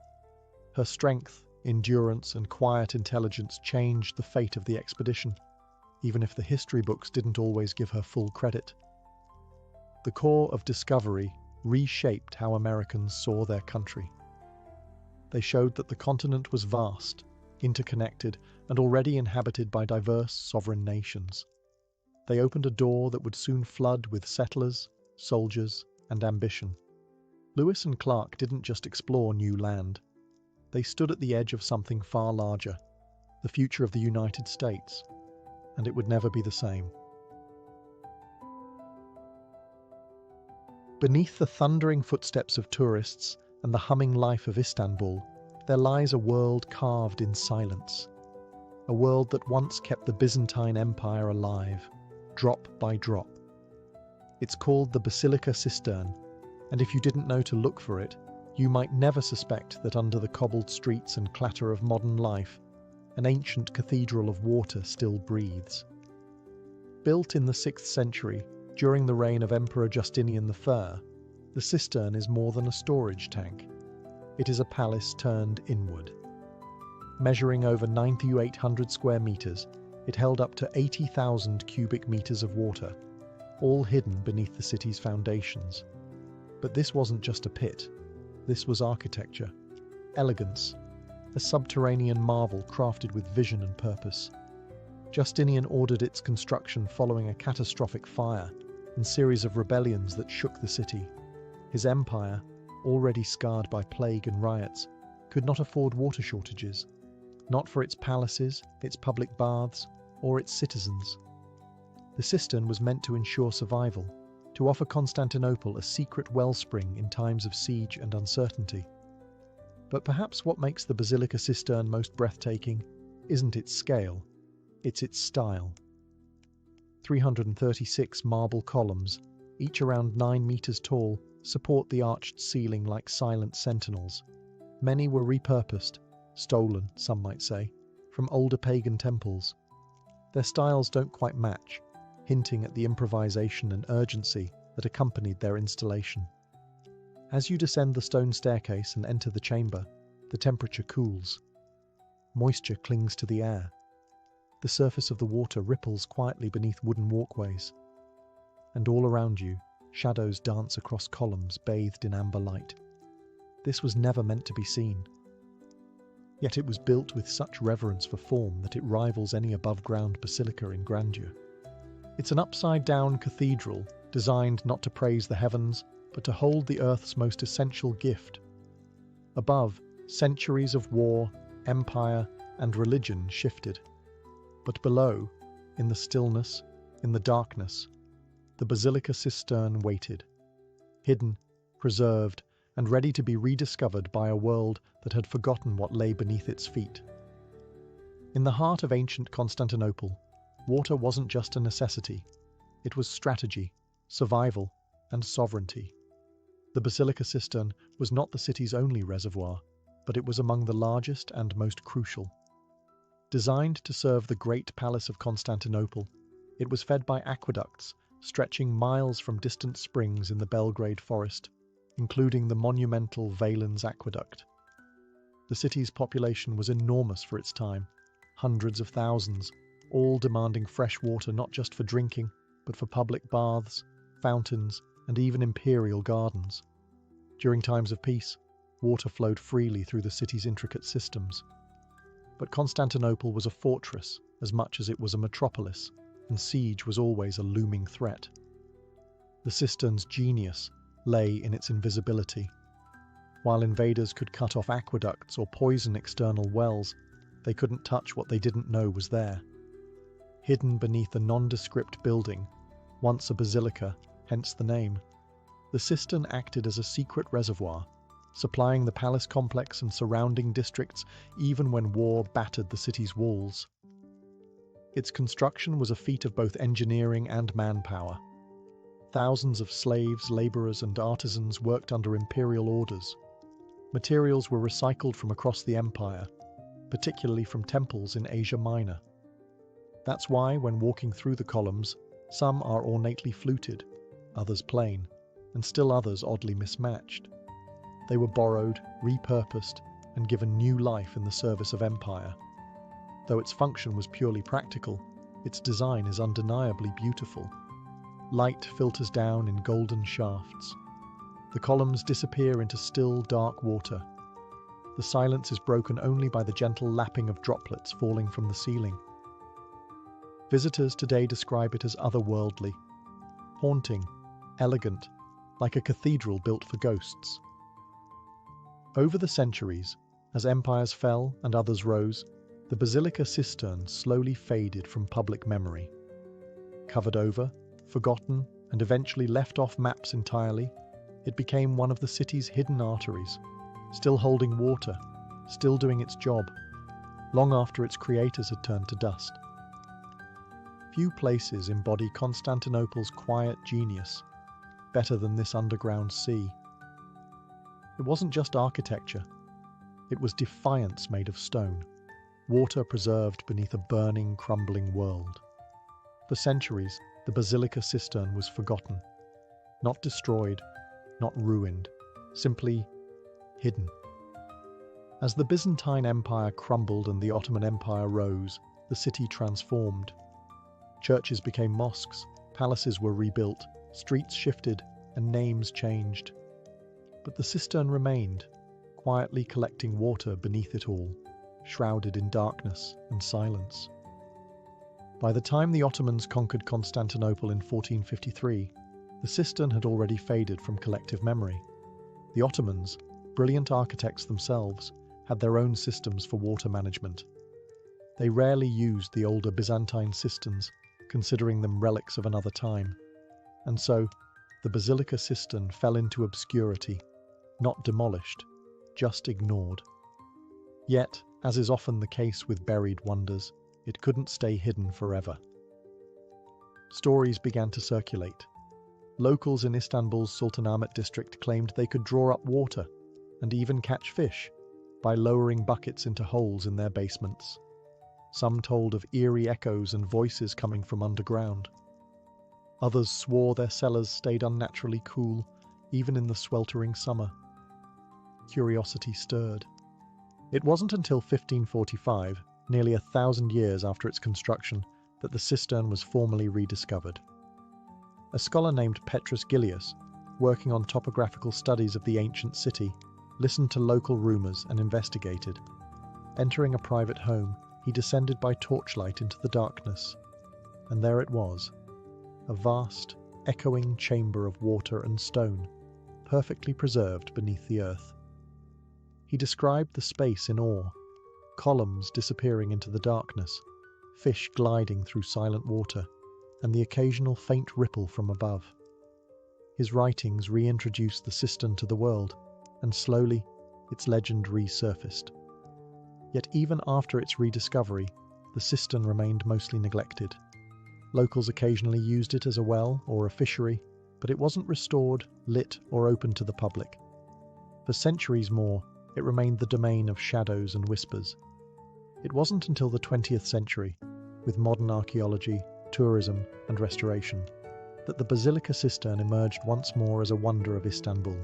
Her strength, endurance, and quiet intelligence changed the fate of the expedition, even if the history books didn't always give her full credit. The Corps of Discovery reshaped how Americans saw their country. They showed that the continent was vast, interconnected, and already inhabited by diverse sovereign nations. They opened a door that would soon flood with settlers, soldiers, and ambition. Lewis and Clark didn't just explore new land. They stood at the edge of something far larger, the future of the United States, and it would never be the same. Beneath the thundering footsteps of tourists and the humming life of Istanbul, there lies a world carved in silence. A world that once kept the Byzantine Empire alive, drop by drop. It's called the Basilica Cistern, and if you didn't know to look for it, you might never suspect that under the cobbled streets and clatter of modern life, an ancient cathedral of water still breathes. Built in the 6th century, during the reign of Emperor Justinian the Fair, the cistern is more than a storage tank. It is a palace turned inward. Measuring over 9,800 square meters, it held up to 80,000 cubic meters of water, all hidden beneath the city's foundations. But this wasn't just a pit. This was architecture, elegance, a subterranean marvel crafted with vision and purpose. Justinian ordered its construction following a catastrophic fire and series of rebellions that shook the city. His empire, already scarred by plague and riots, could not afford water shortages, not for its palaces, its public baths, or its citizens. The cistern was meant to ensure survival, to offer Constantinople a secret wellspring in times of siege and uncertainty. But perhaps what makes the Basilica Cistern most breathtaking isn't its scale, it's its style. 336 marble columns, each around 9 meters tall, support the arched ceiling like silent sentinels. Many were repurposed, stolen, some might say, from older pagan temples. Their styles don't quite match, hinting at the improvisation and urgency that accompanied their installation. As you descend the stone staircase and enter the chamber, the temperature cools. Moisture clings to the air. The surface of the water ripples quietly beneath wooden walkways. And all around you, shadows dance across columns bathed in amber light. This was never meant to be seen. Yet it was built with such reverence for form that it rivals any above-ground basilica in grandeur. It's an upside-down cathedral designed not to praise the heavens, but to hold the earth's most essential gift. Above, centuries of war, empire, and religion shifted. But below, in the stillness, in the darkness, the Basilica Cistern waited, hidden, preserved, and ready to be rediscovered by a world that had forgotten what lay beneath its feet. In the heart of ancient Constantinople, water wasn't just a necessity. It was strategy, survival, and sovereignty. The Basilica Cistern was not the city's only reservoir, but it was among the largest and most crucial. Designed to serve the great palace of Constantinople, it was fed by aqueducts stretching miles from distant springs in the Belgrade forest, including the monumental Valens Aqueduct. The city's population was enormous for its time, hundreds of thousands, all demanding fresh water not just for drinking, but for public baths, fountains, and even imperial gardens. During times of peace, water flowed freely through the city's intricate systems. But Constantinople was a fortress as much as it was a metropolis, and siege was always a looming threat. The cistern's genius lay in its invisibility. While invaders could cut off aqueducts or poison external wells, they couldn't touch what they didn't know was there. Hidden beneath a nondescript building, once a basilica, hence the name, the cistern acted as a secret reservoir, supplying the palace complex and surrounding districts even when war battered the city's walls. Its construction was a feat of both engineering and manpower. Thousands of slaves, laborers, and artisans worked under imperial orders. Materials were recycled from across the empire, particularly from temples in Asia Minor. That's why, when walking through the columns, some are ornately fluted, others plain, and still others oddly mismatched. They were borrowed, repurposed, and given new life in the service of empire. Though its function was purely practical, its design is undeniably beautiful. Light filters down in golden shafts. The columns disappear into still, dark water. The silence is broken only by the gentle lapping of droplets falling from the ceiling. Visitors today describe it as otherworldly, haunting, elegant, like a cathedral built for ghosts. Over the centuries, as empires fell and others rose, the basilica cistern slowly faded from public memory. Covered over, forgotten, and eventually left off maps entirely, it became one of the city's hidden arteries, still holding water, still doing its job, long after its creators had turned to dust. Few places embody Constantinople's quiet genius better than this underground sea. It wasn't just architecture. It was defiance made of stone, water preserved beneath a burning, crumbling world. For centuries, the basilica cistern was forgotten, not destroyed, not ruined, simply hidden. As the Byzantine Empire crumbled and the Ottoman Empire rose, the city transformed. Churches became mosques, palaces were rebuilt, streets shifted, and names changed. But the cistern remained, quietly collecting water beneath it all, shrouded in darkness and silence. By the time the Ottomans conquered Constantinople in 1453, the cistern had already faded from collective memory. The Ottomans, brilliant architects themselves, had their own systems for water management. They rarely used the older Byzantine cisterns, considering them relics of another time. And so, the basilica cistern fell into obscurity, not demolished, just ignored. Yet, as is often the case with buried wonders, it couldn't stay hidden forever. Stories began to circulate. Locals in Istanbul's Sultanahmet district claimed they could draw up water and even catch fish by lowering buckets into holes in their basements. Some told of eerie echoes and voices coming from underground. Others swore their cellars stayed unnaturally cool, even in the sweltering summer. Curiosity stirred. It wasn't until 1545, nearly 1,000 years after its construction, that the cistern was formally rediscovered. A scholar named Petrus Gillius, working on topographical studies of the ancient city, listened to local rumours and investigated. Entering a private home, he descended by torchlight into the darkness, and there it was, a vast, echoing chamber of water and stone, perfectly preserved beneath the earth. He described the space in awe, columns disappearing into the darkness, fish gliding through silent water, and the occasional faint ripple from above. His writings reintroduced the cistern to the world, and slowly its legend resurfaced. Yet even after its rediscovery, the cistern remained mostly neglected. Locals occasionally used it as a well or a fishery, but it wasn't restored, lit, or open to the public. For centuries more, it remained the domain of shadows and whispers. It wasn't until the 20th century, with modern archaeology, tourism, and restoration, that the basilica cistern emerged once more as a wonder of Istanbul.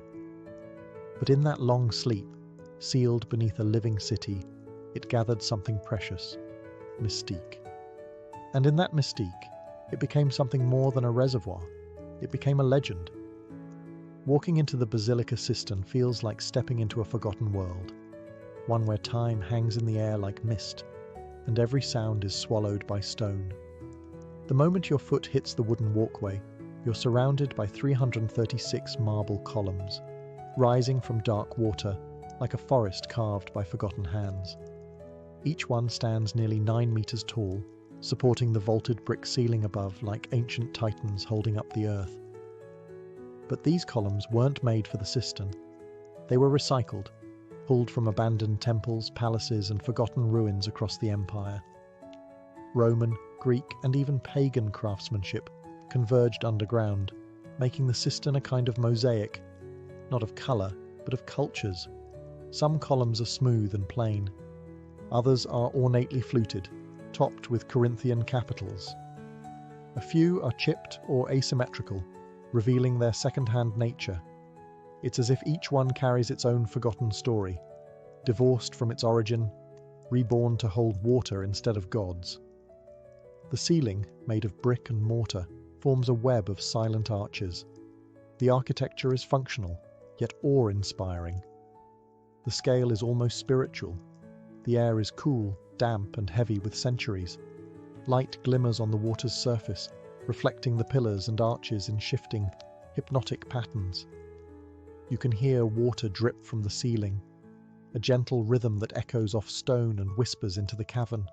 But in that long sleep, sealed beneath a living city, it gathered something precious, mystique. And in that mystique, it became something more than a reservoir. It became a legend. Walking into the basilica cistern feels like stepping into a forgotten world, one where time hangs in the air like mist, and every sound is swallowed by stone. The moment your foot hits the wooden walkway, you're surrounded by 336 marble columns, rising from dark water like a forest carved by forgotten hands. Each one stands nearly 9 meters tall, supporting the vaulted brick ceiling above like ancient titans holding up the earth. But these columns weren't made for the cistern. They were recycled, pulled from abandoned temples, palaces, and forgotten ruins across the empire. Roman, Greek, and even pagan craftsmanship converged underground, making the cistern a kind of mosaic, not of colour, but of cultures. Some columns are smooth and plain. Others are ornately fluted, topped with Corinthian capitals. A few are chipped or asymmetrical, revealing their second-hand nature. It's as if each one carries its own forgotten story, divorced from its origin, reborn to hold water instead of gods. The ceiling, made of brick and mortar, forms a web of silent arches. The architecture is functional, yet awe-inspiring. The scale is almost spiritual. The air is cool, damp, and heavy with centuries. Light glimmers on the water's surface, reflecting the pillars and arches in shifting, hypnotic patterns. You can hear water drip from the ceiling, a gentle rhythm that echoes off stone and whispers into the cavern.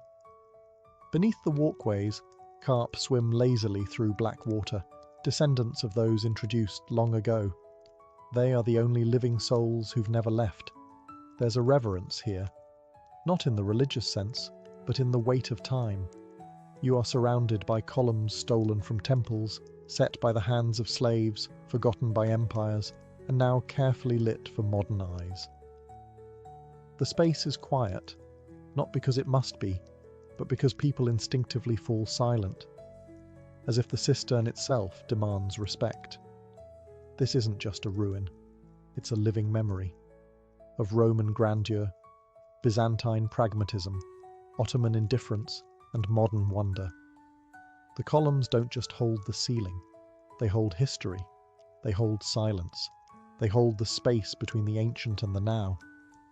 Beneath the walkways, carp swim lazily through black water, descendants of those introduced long ago. They are the only living souls who've never left. There's a reverence here, not in the religious sense, but in the weight of time. You are surrounded by columns stolen from temples, set by the hands of slaves, forgotten by empires, and now carefully lit for modern eyes. The space is quiet, not because it must be, but because people instinctively fall silent, as if the cistern itself demands respect. This isn't just a ruin, it's a living memory of Roman grandeur, Byzantine pragmatism, Ottoman indifference, and modern wonder. The columns don't just hold the ceiling, they hold history, they hold silence, they hold the space between the ancient and the now,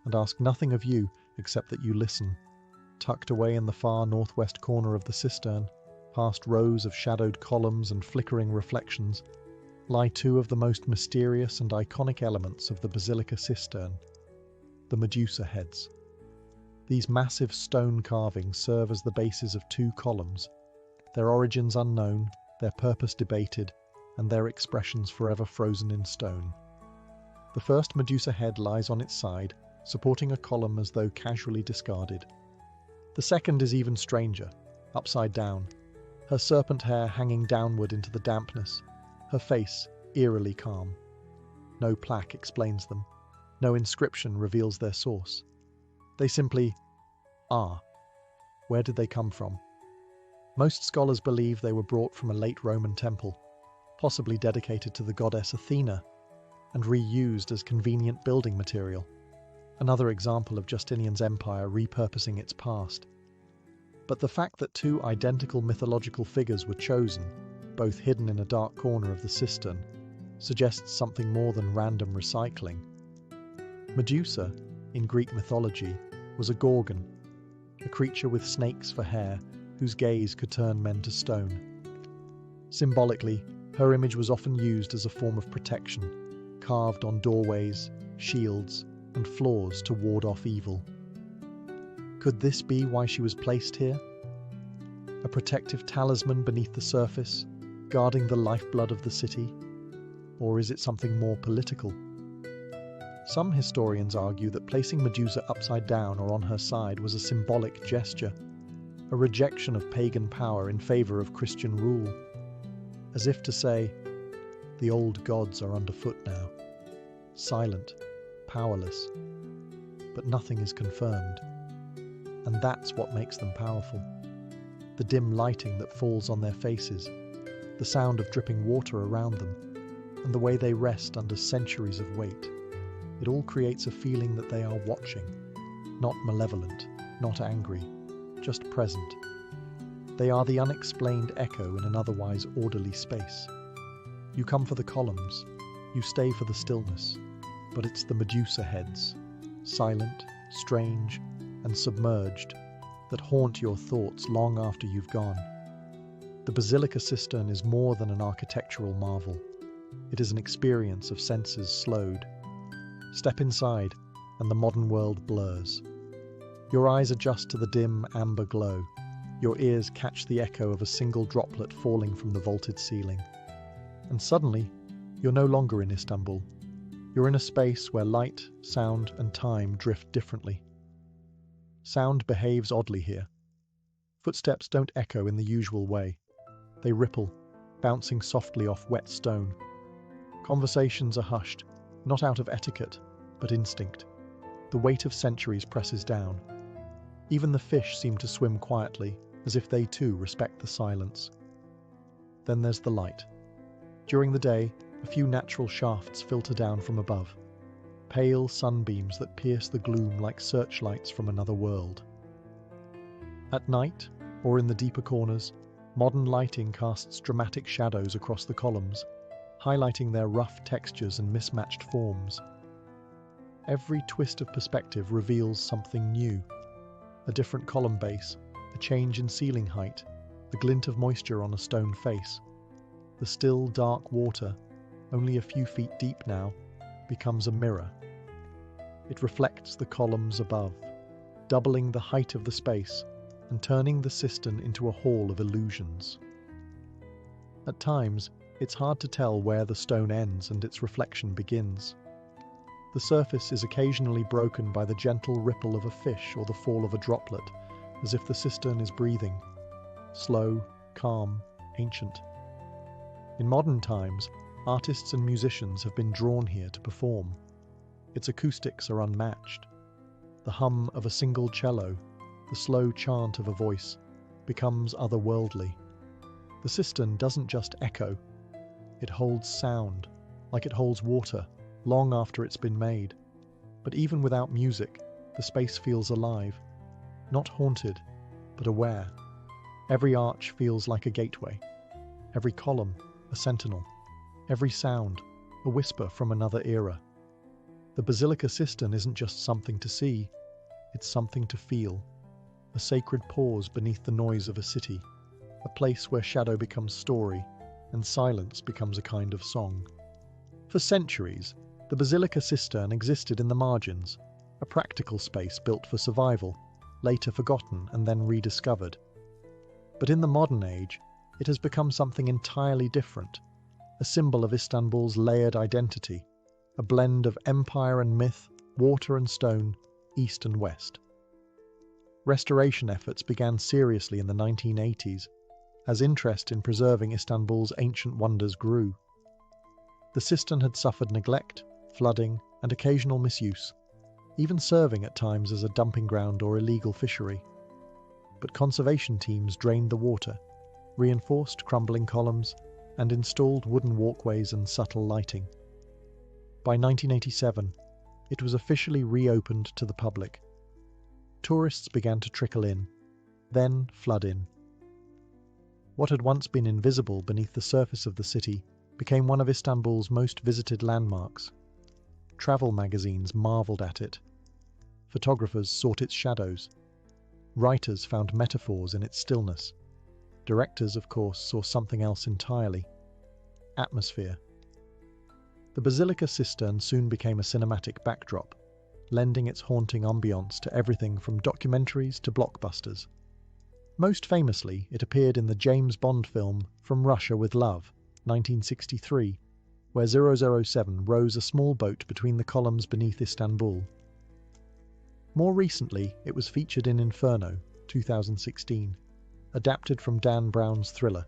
and ask nothing of you except that you listen. Tucked away in the far northwest corner of the cistern, past rows of shadowed columns and flickering reflections, lie two of the most mysterious and iconic elements of the basilica cistern, the Medusa heads. These massive stone carvings serve as the bases of two columns, their origins unknown, their purpose debated, and their expressions forever frozen in stone. The first Medusa head lies on its side, supporting a column as though casually discarded. The second is even stranger, upside down, her serpent hair hanging downward into the dampness, her face eerily calm. No plaque explains them, no inscription reveals their source. They simply are. Where did they come from? Most scholars believe they were brought from a late Roman temple, possibly dedicated to the goddess Athena, and reused as convenient building material. Another example of Justinian's empire repurposing its past. But the fact that two identical mythological figures were chosen, both hidden in a dark corner of the cistern, suggests something more than random recycling. Medusa, in Greek mythology, was a gorgon, a creature with snakes for hair, whose gaze could turn men to stone. Symbolically, her image was often used as a form of protection, carved on doorways, shields, and floors to ward off evil. Could this be why she was placed here? A protective talisman beneath the surface, guarding the lifeblood of the city? Or is it something more political? Some historians argue that placing Medusa upside down or on her side was a symbolic gesture, a rejection of pagan power in favor of Christian rule, as if to say, the old gods are underfoot now, silent, powerless, but nothing is confirmed. And that's what makes them powerful. The dim lighting that falls on their faces, the sound of dripping water around them, and the way they rest under centuries of weight. It all creates a feeling that they are watching, not malevolent, not angry, just present. They are the unexplained echo in an otherwise orderly space. You come for the columns, you stay for the stillness, but it's the Medusa heads, silent, strange, and submerged, that haunt your thoughts long after you've gone. The basilica cistern is more than an architectural marvel. It is an experience of senses slowed, Step inside, and the modern world blurs. Your eyes adjust to the dim, amber glow. Your ears catch the echo of a single droplet falling from the vaulted ceiling. And suddenly, you're no longer in Istanbul. You're in a space where light, sound, and time drift differently. Sound behaves oddly here. Footsteps don't echo in the usual way. They ripple, bouncing softly off wet stone. Conversations are hushed, not out of etiquette, but instinct. The weight of centuries presses down. Even the fish seem to swim quietly, as if they too respect the silence. Then there's the light. During the day, a few natural shafts filter down from above, pale sunbeams that pierce the gloom like searchlights from another world. At night, or in the deeper corners, modern lighting casts dramatic shadows across the columns, highlighting their rough textures and mismatched forms. Every twist of perspective reveals something new. A different column base, a change in ceiling height, the glint of moisture on a stone face. The still, dark water, only a few feet deep now, becomes a mirror. It reflects the columns above, doubling the height of the space and turning the cistern into a hall of illusions. At times, it's hard to tell where the stone ends and its reflection begins. The surface is occasionally broken by the gentle ripple of a fish or the fall of a droplet, as if the cistern is breathing. Slow, calm, ancient. In modern times, artists and musicians have been drawn here to perform. Its acoustics are unmatched. The hum of a single cello, the slow chant of a voice, becomes otherworldly. The cistern doesn't just echo, it holds sound, like it holds water, long after it's been made. But even without music, the space feels alive, not haunted, but aware. Every arch feels like a gateway, every column a sentinel, every sound a whisper from another era. The basilica cistern isn't just something to see, it's something to feel. A sacred pause beneath the noise of a city, a place where shadow becomes story and silence becomes a kind of song. For centuries, the basilica cistern existed in the margins, a practical space built for survival, later forgotten and then rediscovered. But in the modern age, it has become something entirely different, a symbol of Istanbul's layered identity, a blend of empire and myth, water and stone, east and west. Restoration efforts began seriously in the 1980s, as interest in preserving Istanbul's ancient wonders grew. The cistern had suffered neglect, flooding, and occasional misuse, even serving at times as a dumping ground or illegal fishery. But conservation teams drained the water, reinforced crumbling columns, and installed wooden walkways and subtle lighting. By 1987, it was officially reopened to the public. Tourists began to trickle in, then flood in. What had once been invisible beneath the surface of the city became one of Istanbul's most visited landmarks. Travel magazines marveled at it. Photographers sought its shadows. Writers found metaphors in its stillness. Directors, of course, saw something else entirely: atmosphere. The basilica cistern soon became a cinematic backdrop, lending its haunting ambience to everything from documentaries to blockbusters. Most famously, it appeared in the James Bond film From Russia with Love, 1963, where 007 rows a small boat between the columns beneath Istanbul. More recently, it was featured in Inferno, 2016, adapted from Dan Brown's thriller,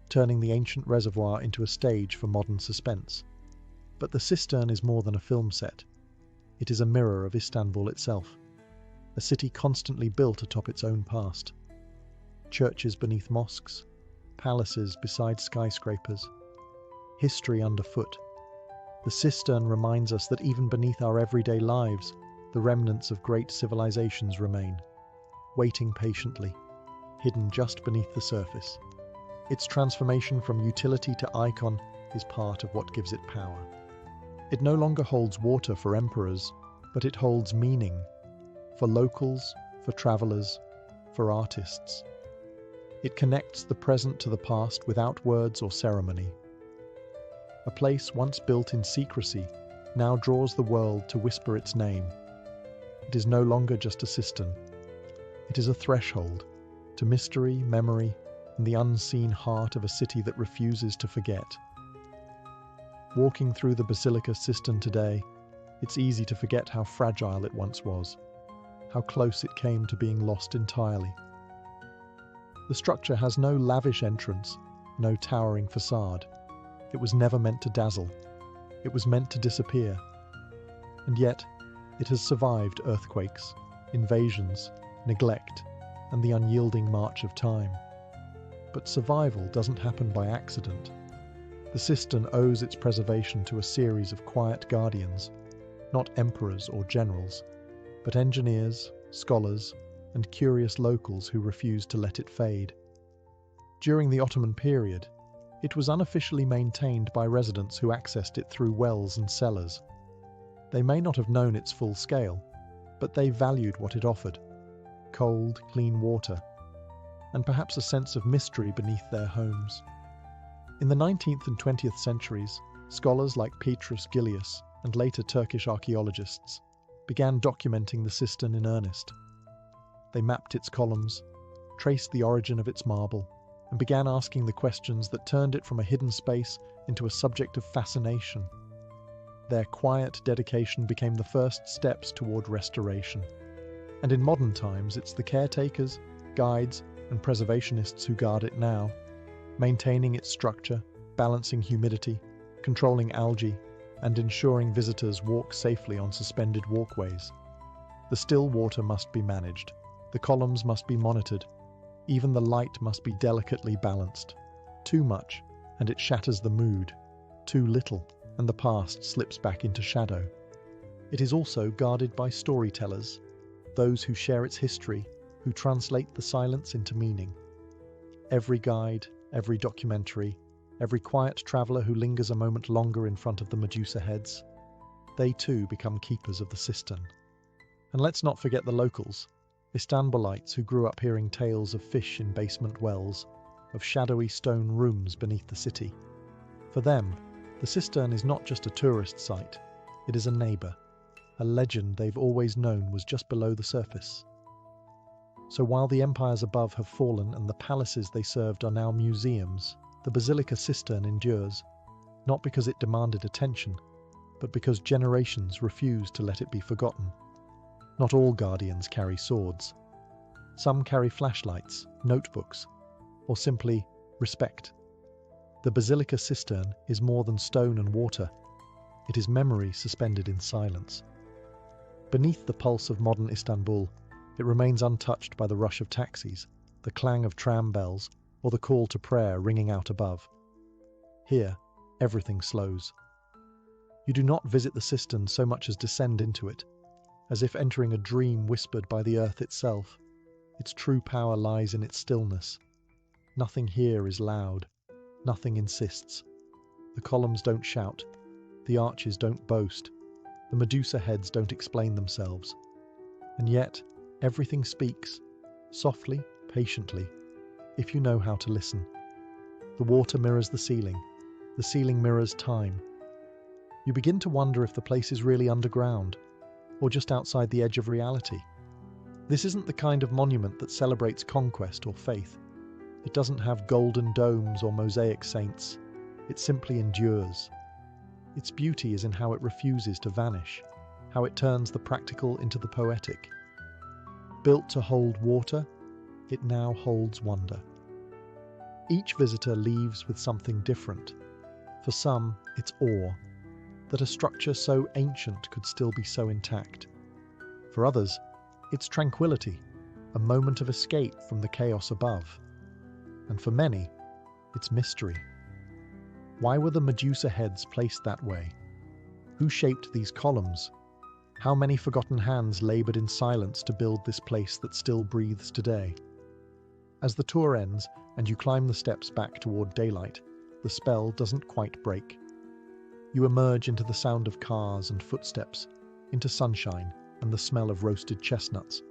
turning the ancient reservoir into a stage for modern suspense. But the cistern is more than a film set. It is a mirror of Istanbul itself, a city constantly built atop its own past. Churches beneath mosques, palaces beside skyscrapers, history underfoot. The cistern reminds us that even beneath our everyday lives, the remnants of great civilizations remain, waiting patiently, hidden just beneath the surface. Its transformation from utility to icon is part of what gives it power. It no longer holds water for emperors, but it holds meaning, for locals, for travelers, for artists. It connects the present to the past without words or ceremony. A place once built in secrecy now draws the world to whisper its name. It is no longer just a cistern. It is a threshold to mystery, memory, and the unseen heart of a city that refuses to forget. Walking through the Basilica cistern today, it's easy to forget how fragile it once was, how close it came to being lost entirely. The structure has no lavish entrance, no towering facade. It was never meant to dazzle. It was meant to disappear. And yet, it has survived earthquakes, invasions, neglect, and the unyielding march of time. But survival doesn't happen by accident. The cistern owes its preservation to a series of quiet guardians, not emperors or generals, but engineers, scholars, and curious locals who refused to let it fade. During the Ottoman period, it was unofficially maintained by residents who accessed it through wells and cellars. They may not have known its full scale, but they valued what it offered: cold, clean water, and perhaps a sense of mystery beneath their homes. In the 19th and 20th centuries, scholars like Petrus Gillius and later Turkish archaeologists began documenting the cistern in earnest. They mapped its columns, traced the origin of its marble, and began asking the questions that turned it from a hidden space into a subject of fascination. Their quiet dedication became the first steps toward restoration. And in modern times, it's the caretakers, guides, and preservationists who guard it now, maintaining its structure, balancing humidity, controlling algae, and ensuring visitors walk safely on suspended walkways. The still water must be managed. The columns must be monitored. Even the light must be delicately balanced. Too much, and it shatters the mood. Too little, and the past slips back into shadow. It is also guarded by storytellers, those who share its history, who translate the silence into meaning. Every guide, every documentary, every quiet traveller who lingers a moment longer in front of the Medusa heads, they too become keepers of the cistern. And let's not forget the locals, Istanbulites who grew up hearing tales of fish in basement wells, of shadowy stone rooms beneath the city. For them, the cistern is not just a tourist site, it is a neighbour, a legend they've always known was just below the surface. So while the empires above have fallen and the palaces they served are now museums, the Basilica cistern endures, not because it demanded attention, but because generations refused to let it be forgotten. Not all guardians carry swords. Some carry flashlights, notebooks, or simply respect. The Basilica cistern is more than stone and water. It is memory suspended in silence. Beneath the pulse of modern Istanbul, it remains untouched by the rush of taxis, the clang of tram bells, or the call to prayer ringing out above. Here, everything slows. You do not visit the cistern so much as descend into it, as if entering a dream whispered by the earth itself. Its true power lies in its stillness. Nothing here is loud. Nothing insists. The columns don't shout. The arches don't boast. The Medusa heads don't explain themselves. And yet, everything speaks, softly, patiently, if you know how to listen. The water mirrors the ceiling mirrors time. You begin to wonder if the place is really underground, or just outside the edge of reality. This isn't the kind of monument that celebrates conquest or faith. It doesn't have golden domes or mosaic saints. It simply endures. Its beauty is in how it refuses to vanish, how it turns the practical into the poetic. Built to hold water, it now holds wonder. Each visitor leaves with something different. For some, it's awe, that a structure so ancient could still be so intact. For others, it's tranquility, a moment of escape from the chaos above. And for many, it's mystery. Why were the Medusa heads placed that way? Who shaped these columns? How many forgotten hands laboured in silence to build this place that still breathes today? As the tour ends and you climb the steps back toward daylight, the spell doesn't quite break. You emerge into the sound of cars and footsteps, into sunshine and the smell of roasted chestnuts.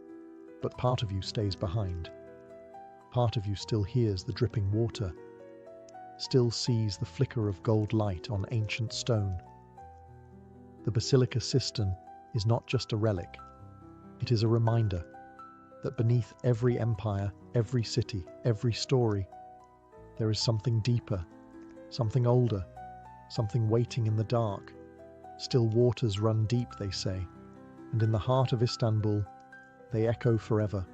But part of you stays behind. Part of you still hears the dripping water, still sees the flicker of gold light on ancient stone. The Basilica Cistern is not just a relic, it is a reminder that beneath every empire, every city, every story, there is something deeper, something older, something waiting in the dark. Still waters run deep, they say, and in the heart of Istanbul, they echo forever.